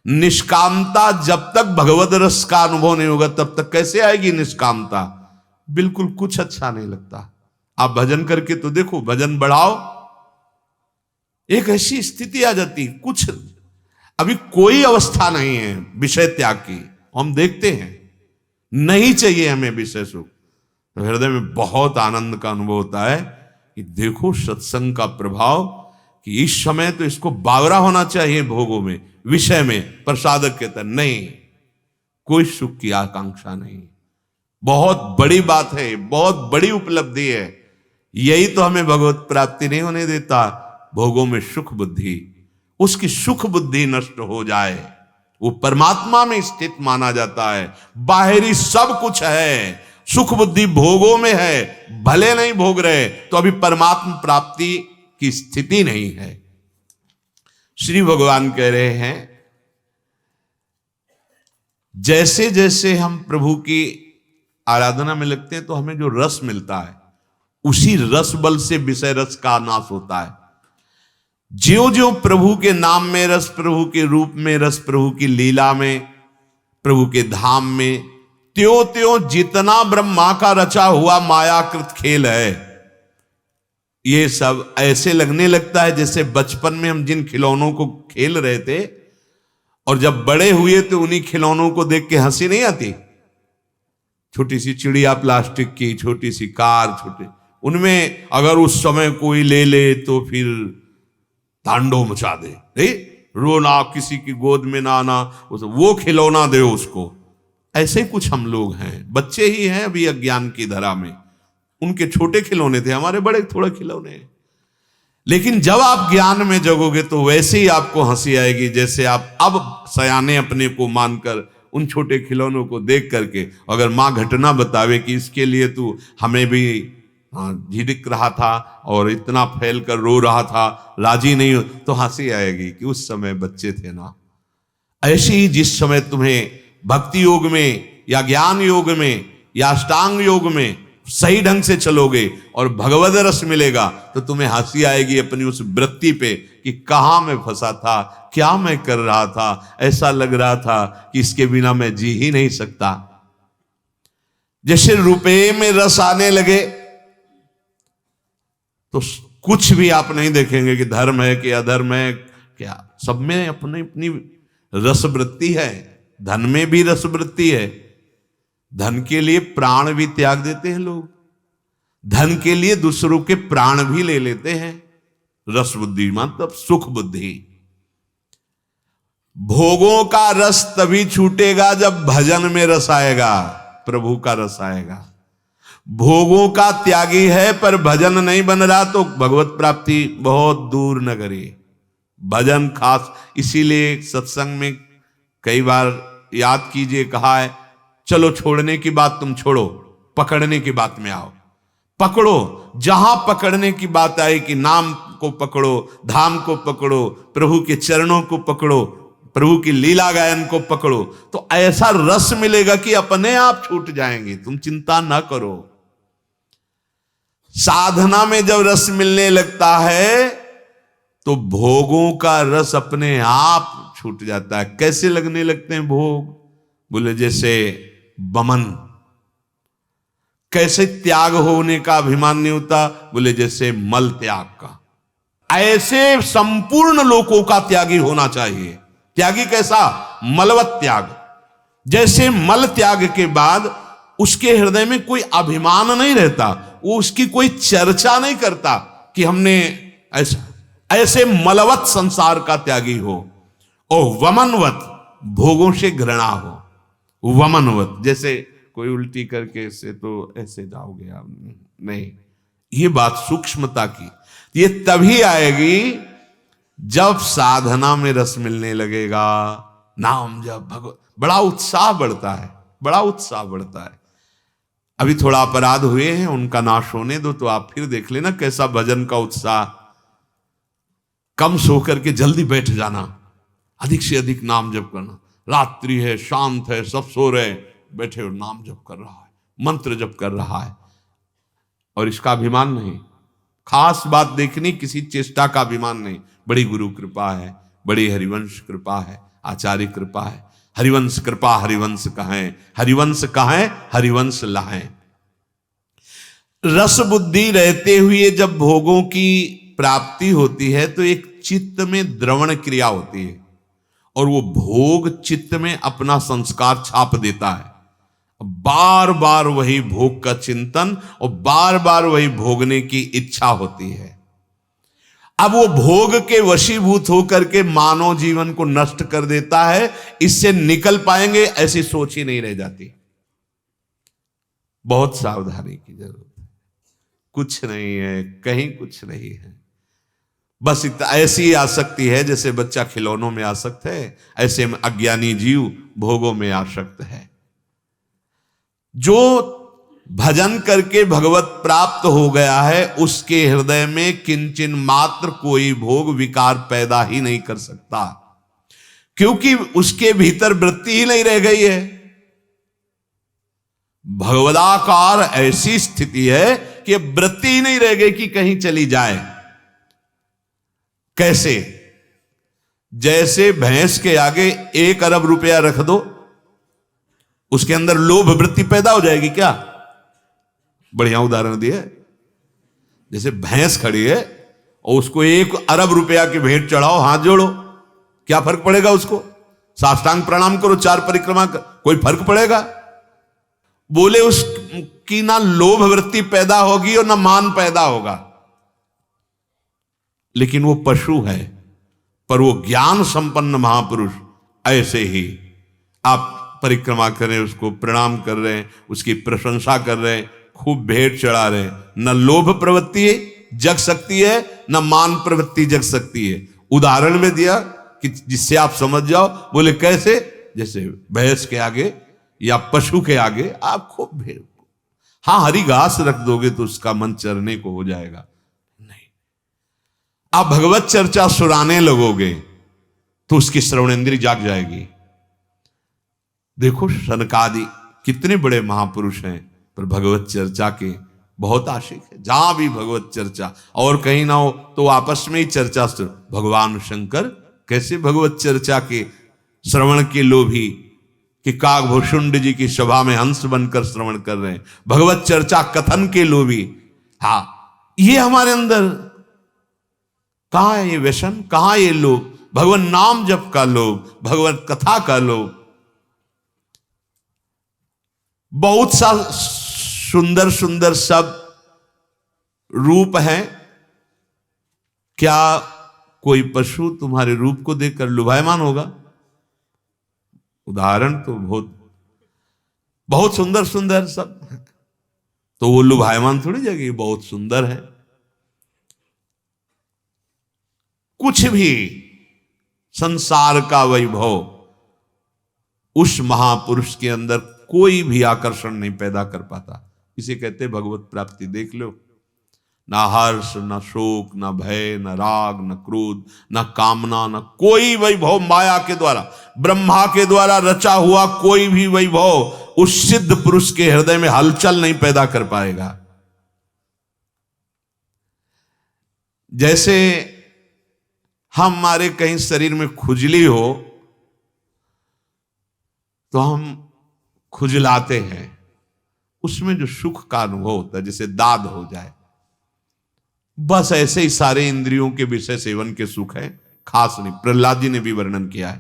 निष्कामता जब तक भगवद रस का अनुभव नहीं होगा तब तक कैसे आएगी निष्कामता? बिल्कुल कुछ अच्छा नहीं लगता। आप भजन करके तो देखो, भजन बढ़ाओ, एक ऐसी स्थिति आ जाती, कुछ अभी कोई अवस्था नहीं है विषय त्याग की। हम देखते हैं नहीं चाहिए हमें विषय सुख, तो हृदय में बहुत आनंद का अनुभव होता है कि देखो सत्संग का प्रभाव, कि इस समय तो इसको बावरा होना चाहिए भोगों में, विषय में। प्रसादक कहता है नहीं, कोई सुख की आकांक्षा नहीं। बहुत बड़ी बात है, बहुत बड़ी उपलब्धि है। यही तो हमें भगवत प्राप्ति नहीं होने देता, भोगों में सुख बुद्धि। उसकी सुख बुद्धि नष्ट हो जाए, वो परमात्मा में स्थित माना जाता है। बाहरी सब कुछ है, सुख बुद्धि भोगों में है, भले नहीं भोग रहे तो अभी परमात्मा प्राप्ति की स्थिति नहीं है। श्री भगवान कह रहे हैं जैसे जैसे हम प्रभु की आराधना में लगते हैं तो हमें जो रस मिलता है, उसी रस बल से विषय रस का नाश होता है। ज्यों ज्यों प्रभु के नाम में रस, प्रभु के रूप में रस, प्रभु की लीला में, प्रभु के धाम में, त्यों त्यों जितना ब्रह्मा का रचा हुआ मायाकृत खेल है, ये सब ऐसे लगने लगता है जैसे बचपन में हम जिन खिलौनों को खेल रहे थे और जब बड़े हुए तो उन्हीं खिलौनों को देख के हंसी नहीं आती। छोटी सी चिड़िया प्लास्टिक की, छोटी सी कार, छोटे, उनमें अगर उस समय कोई ले ले तो फिर तांडव मचा दे, रोना, किसी की गोद में ना आना, वो खिलौना दे उसको। ऐसे ही कुछ हम लोग हैं, बच्चे ही हैं अभी अज्ञान की धरा में। उनके छोटे खिलौने थे, हमारे बड़े थोड़े खिलौने हैं। लेकिन जब आप ज्ञान में जगोगे तो वैसे ही आपको हंसी आएगी जैसे आप अब सयाने अपने को मानकर उन छोटे खिलौनों को देख करके, अगर माँ घटना बतावे कि इसके लिए तू हमें भी झिड़क रहा था और इतना फैल कर रो रहा था, राजी नहीं हो, तो हंसी आएगी कि उस समय बच्चे थे ना। ऐसे ही जिस समय तुम्हें भक्ति योग में या ज्ञान योग में या अष्टांग योग में सही ढंग से चलोगे और भगवद रस मिलेगा तो तुम्हें हंसी आएगी अपनी उस वृत्ति पे कि कहां मैं फंसा था, क्या मैं कर रहा था, ऐसा लग रहा था कि इसके बिना मैं जी ही नहीं सकता। जैसे रुपए में रस आने लगे तो कुछ भी आप नहीं देखेंगे कि धर्म है कि अधर्म है, क्या सब में अपनी अपनी रस वृत्ति है। धन में भी रस वृत्ति है, धन के लिए प्राण भी त्याग देते हैं लोग, धन के लिए दूसरों के प्राण भी ले लेते हैं। रस बुद्धि मतलब सुख बुद्धि। भोगों का रस तभी छूटेगा जब भजन में रस आएगा, प्रभु का रस आएगा। भोगों का त्यागी है पर भजन नहीं बन रहा तो भगवत प्राप्ति बहुत दूर न करे। भजन खास, इसीलिए सत्संग में कई बार याद कीजिए कहा है चलो छोड़ने की बात तुम छोड़ो, पकड़ने की बात में आओ। पकड़ो, जहां पकड़ने की बात आए कि नाम को पकड़ो, धाम को पकड़ो, प्रभु के चरणों को पकड़ो, प्रभु की लीला गायन को पकड़ो, तो ऐसा रस मिलेगा कि अपने आप छूट जाएंगे, तुम चिंता ना करो। साधना में जब रस मिलने लगता है तो भोगों का रस अपने आप छूट जाता है। कैसे लगने लगते हैं भोग? बोले जैसे बमन। कैसे त्याग होने का अभिमान नहीं होता? बोले जैसे मल त्याग का। ऐसे संपूर्ण लोकों का त्यागी होना चाहिए। त्यागी कैसा? मलवत त्याग। जैसे मल त्याग के बाद उसके हृदय में कोई अभिमान नहीं रहता, वो उसकी कोई चर्चा नहीं करता कि हमने ऐसे मलवत संसार का त्यागी हो। और वमनवत, भोगों से घृणा हो। वमनवत, जैसे कोई उल्टी करके से तो ऐसे जाओगे आप, नहीं। ये बात सूक्ष्मता की, ये तभी आएगी जब साधना में रस मिलने लगेगा, नाम जब भगवत, बड़ा उत्साह बढ़ता है, बड़ा उत्साह बढ़ता है। अभी थोड़ा अपराध हुए हैं, उनका नाश होने दो तो आप फिर देख लेना कैसा भजन का उत्साह। कम सो करके जल्दी बैठ जाना, अधिक से अधिक नाम जप करना। रात्रि है, शांत है, सब सो रहे, बैठे और नाम जप कर रहा है, मंत्र जप कर रहा है, और इसका अभिमान नहीं। खास बात देखनी, किसी चेष्टा का अभिमान नहीं। बड़ी गुरु कृपा है, बड़ी हरिवंश कृपा है, आचार्य कृपा है। हरिवंश कृपा हरिवंश कहें, हरिवंश कहें हरिवंश लाहें। रस बुद्धि रहते हुए जब भोगों की प्राप्ति होती है तो एक चित्त में द्रवण क्रिया होती है, और वो भोग चित्त में अपना संस्कार छाप देता है। बार बार वही भोग का चिंतन और बार बार वही भोगने की इच्छा होती है। अब वो भोग के वशीभूत होकर के मानव जीवन को नष्ट कर देता है। इससे निकल पाएंगे ऐसी सोच ही नहीं रह जाती। बहुत सावधानी की जरूरत है। कुछ नहीं है, कहीं कुछ नहीं है, बस ऐसी आसक्ति है जैसे बच्चा खिलौनों में आसक्त है, ऐसे में अज्ञानी जीव भोगों में आसक्त है। जो भजन करके भगवत प्राप्त हो गया है उसके हृदय में किंचन मात्र कोई भोग विकार पैदा ही नहीं कर सकता, क्योंकि उसके भीतर वृत्ति ही नहीं रह गई है। भगवदाकार ऐसी स्थिति है कि वृत्ति ही नहीं रह गई कि कहीं चली जाए। कैसे? जैसे भैंस के आगे 1 अरब रुपया रख दो, उसके अंदर लोभ वृत्ति पैदा हो जाएगी क्या? बढ़िया उदाहरण दिया। जैसे भैंस खड़ी है और उसको 1 अरब रुपया की भेंट चढ़ाओ, हाथ जोड़ो, क्या फर्क पड़ेगा उसको? साष्टांग प्रणाम करो, 4 परिक्रमा कर, कोई फर्क पड़ेगा? बोले उसकी ना लोभ वृत्ति पैदा होगी और ना मान पैदा होगा। लेकिन वो पशु है, पर वो ज्ञान संपन्न महापुरुष ऐसे ही आप परिक्रमा कर रहे हैं, उसको प्रणाम कर रहे हैं, उसकी प्रशंसा कर रहे हैं, खूब भेंट चढ़ा रहे हैं। न लोभ प्रवृत्ति जग सकती है, न मान प्रवृत्ति जग सकती है। उदाहरण में दिया कि जिससे आप समझ जाओ। बोले कैसे? जैसे भैंस के आगे या पशु के आगे आप खूब भेंट, हाँ हरी घास रख दोगे तो उसका मन चरने को हो जाएगा, नहीं। आप भगवत चर्चा सुनाने लगोगे तो उसकी श्रवणेंद्रिय जाग जाएगी। देखो सनकादि कितने बड़े महापुरुष हैं, पर भगवत चर्चा के बहुत आशिक है। जहां भी भगवत चर्चा, और कहीं ना हो तो आपस में ही चर्चा। भगवान शंकर कैसे भगवत चर्चा के श्रवण के लोभी कि काकभूषुंड जी की सभा में हंस बनकर श्रवण कर रहे हैं, भगवत चर्चा कथन के लोभी। हाँ, ये हमारे अंदर कहां है ये व्यसन, कहां ये लोभ? भगवान नाम जप का लोभ, भगवत कथा का लोभ। बहुत सा सुंदर सुंदर सब रूप हैं, क्या कोई पशु तुम्हारे रूप को देखकर लुभायमान होगा? उदाहरण तो बहुत सुंदर सुंदर सब, तो वो लुभायमान थोड़ी जगह बहुत सुंदर है। कुछ भी संसार का वैभव उस महापुरुष के अंदर कोई भी आकर्षण नहीं पैदा कर पाता। इसे कहते भगवत प्राप्ति। देख लो, ना हर्ष, ना शोक, ना भय, ना राग, ना क्रोध, ना कामना, ना कोई वैभव माया के द्वारा, ब्रह्मा के द्वारा रचा हुआ कोई भी वैभव उस सिद्ध पुरुष के हृदय में हलचल नहीं पैदा कर पाएगा। जैसे हमारे कहीं शरीर में खुजली हो तो हम खुजलाते हैं, उसमें जो सुख का अनुभव होता है, जैसे दाद हो जाए, बस ऐसे ही सारे इंद्रियों के विषय सेवन के सुख है, खास नहीं। प्रहलाद जी ने भी वर्णन किया है।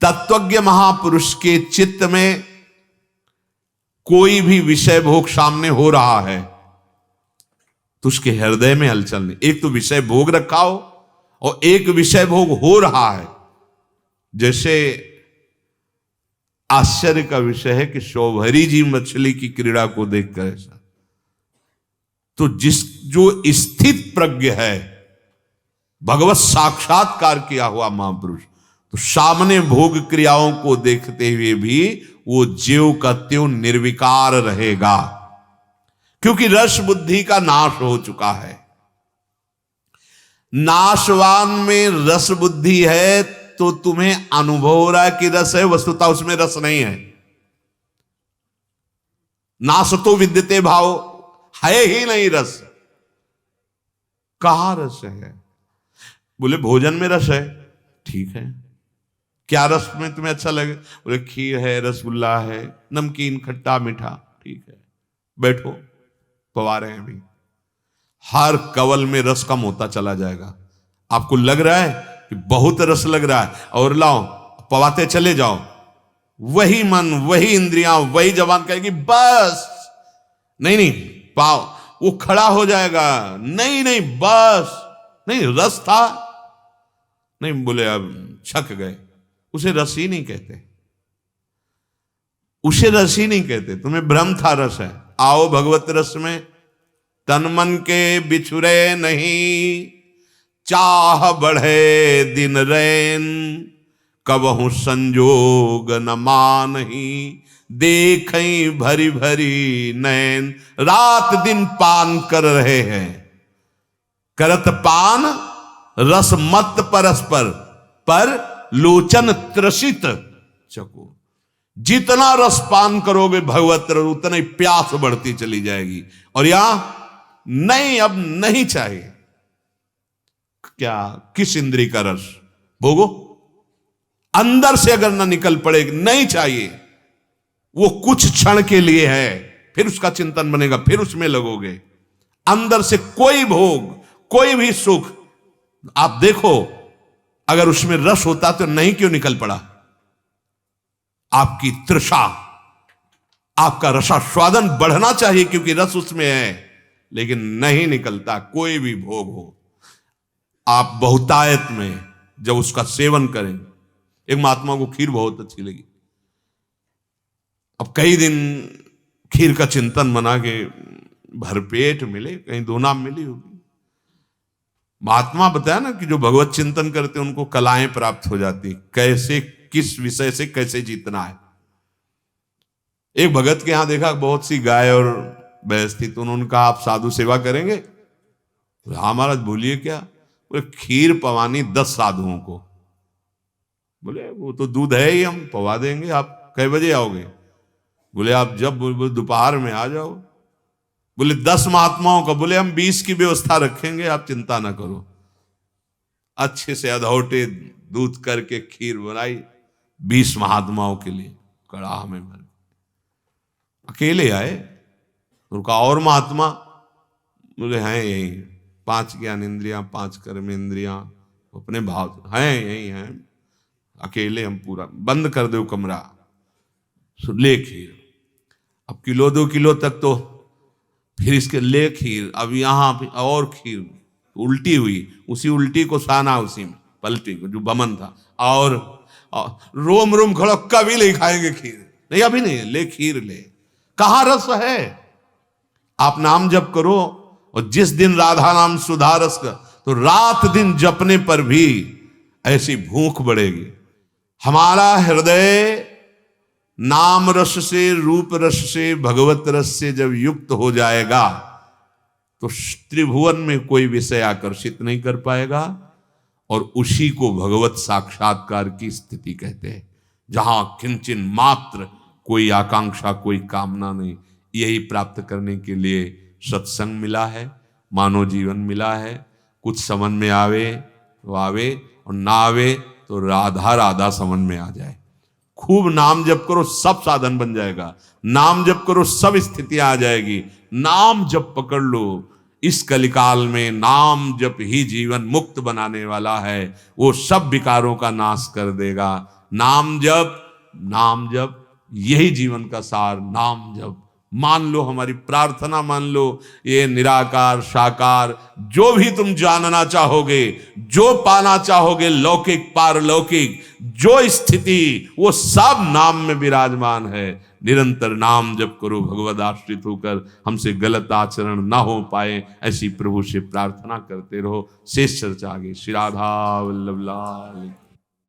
तत्वज्ञ महापुरुष के चित्त में कोई भी विषय भोग सामने हो रहा है तो उसके हृदय में हलचल नहीं। एक तो विषय भोग रखा हो और एक विषय भोग हो रहा है। जैसे आश्चर्य का विषय है कि शौभरी जी मछली की क्रीड़ा को देखकर ऐसा, तो जो स्थित प्रज्ञ है, भगवत साक्षात्कार किया हुआ महापुरुष, तो सामने भोग क्रियाओं को देखते हुए भी वो ज्यों का त्यों निर्विकार रहेगा, क्योंकि रस बुद्धि का नाश हो चुका है। नाशवान में रस बुद्धि है तो तुम्हें अनुभव हो रहा है कि रस है, वस्तुतः उसमें रस नहीं है। नासतो विद्यते भाव, है ही नहीं रस। कहां रस है? बोले भोजन में रस है। ठीक है, क्या रस में तुम्हें अच्छा लगे? बोले खीर है, रसगुल्ला है, नमकीन, खट्टा, मीठा। ठीक है, बैठो, पवा रहे हैं अभी। हर कवल में रस कम होता चला जाएगा। आपको लग रहा है कि बहुत रस लग रहा है, और लाओ पवाते चले जाओ, वही मन, वही इंद्रियां, वही जबान कहेगी बस नहीं नहीं पाओ, वो खड़ा हो जाएगा, नहीं नहीं बस नहीं, रस था नहीं, बोले अब छक गए। उसे रस ही नहीं कहते, उसे रस ही नहीं कहते। तुम्हें भ्रम था रस है। आओ भगवत रस में, तन मन के बिछुरे नहीं, चाह बढ़े दिन रैन, कबहु संजोग न मानही, देखई भरी भरी नैन। रात दिन पान कर रहे हैं, करत पान रस मत परस्पर, पर लोचन त्रसित चको। जितना रस पान करोगे भगवत रस, उतना ही प्यास बढ़ती चली जाएगी। और यहां नहीं, अब नहीं चाहिए। क्या, किस इंद्री का रस भोगो, अंदर से अगर ना निकल पड़े, नहीं चाहिए, वो कुछ क्षण के लिए है, फिर उसका चिंतन बनेगा, फिर उसमें लगोगे। अंदर से कोई भोग, कोई भी सुख, आप देखो अगर उसमें रस होता तो नहीं क्यों निकल पड़ा? आपकी तृषा, आपका रसास्वादन बढ़ना चाहिए क्योंकि रस उसमें है, लेकिन नहीं निकलता। कोई भी भोग हो, आप बहुतायत में जब उसका सेवन करें। एक महात्मा को खीर बहुत अच्छी लगी, अब कई दिन खीर का चिंतन बना के भरपेट मिले, कहीं दो नाम मिली होगी। महात्मा बताया ना कि जो भगवत चिंतन करते उनको कलाएं प्राप्त हो जाती, कैसे, किस विषय से कैसे जीतना है। एक भगत के यहां देखा बहुत सी गाय और भैंस थी, तो उन्होंने कहा आप साधु सेवा करेंगे? हाँ महाराज, बोलिए क्या? बोले खीर पवानी 10 साधुओं को। बोले वो तो दूध है ही, हम पवा देंगे, आप कै बजे आओगे? बोले आप जब दोपहर में आ जाओ। बोले 10 महात्माओं का? बोले हम 20 की व्यवस्था रखेंगे, आप चिंता ना करो। अच्छे से अधौटे दूध करके खीर बनाई 20 महात्माओं के लिए, कड़ाह में भर। अकेले आए, उनका और महात्मा? बोले हैं यही, 5 ज्ञान इंद्रियां, 5 कर्म इंद्रियां, अपने भाव हैं यही हैं, अकेले हम पूरा बंद कर दो कमरा, ले खीर। अब किलो 2 किलो तक तो, फिर इसके ले खीर, अब यहां और खीर, उल्टी हुई, उसी उल्टी को साना, उसी में पलटी को जो बमन था, और रोम रोम खड़ो, कभी नहीं खाएंगे खीर, नहीं अभी नहीं, ले खीर ले। कहां रस है? आप नाम जप करो, और जिस दिन राधा नाम सुधा रस का, तो रात दिन जपने पर भी ऐसी भूख बढ़ेगी। हमारा हृदय नाम रस से, रूप रस से, भगवत रस से जब युक्त हो जाएगा तो त्रिभुवन में कोई विषय आकर्षित नहीं कर पाएगा, और उसी को भगवत साक्षात्कार की स्थिति कहते हैं, जहां किंचन मात्र कोई आकांक्षा, कोई कामना नहीं। यही प्राप्त करने के लिए सत्संग मिला है, मानव जीवन मिला है। कुछ समझ में आवे तो आवे, और ना आवे तो राधा राधा समझ में आ जाए। खूब नाम जप करो, सब साधन बन जाएगा। नाम जप करो, सब स्थितियां आ जाएगी। नाम जप पकड़ लो, इस कलिकाल में नाम जप ही जीवन मुक्त बनाने वाला है, वो सब विकारों का नाश कर देगा। नाम जप, नाम जप, यही जीवन का सार, नाम जप। मान लो, हमारी प्रार्थना मान लो, ये निराकार साकार जो भी तुम जानना चाहोगे, जो पाना चाहोगे, लौकिक पारलौकिक जो स्थिति, वो सब नाम में विराजमान है। निरंतर नाम जप करो, भगवद आश्रित होकर हमसे गलत आचरण ना हो पाए, ऐसी प्रभु से प्रार्थना करते रहो। शेष चर्चा आगे। श्री राधा वल्लभ लाल।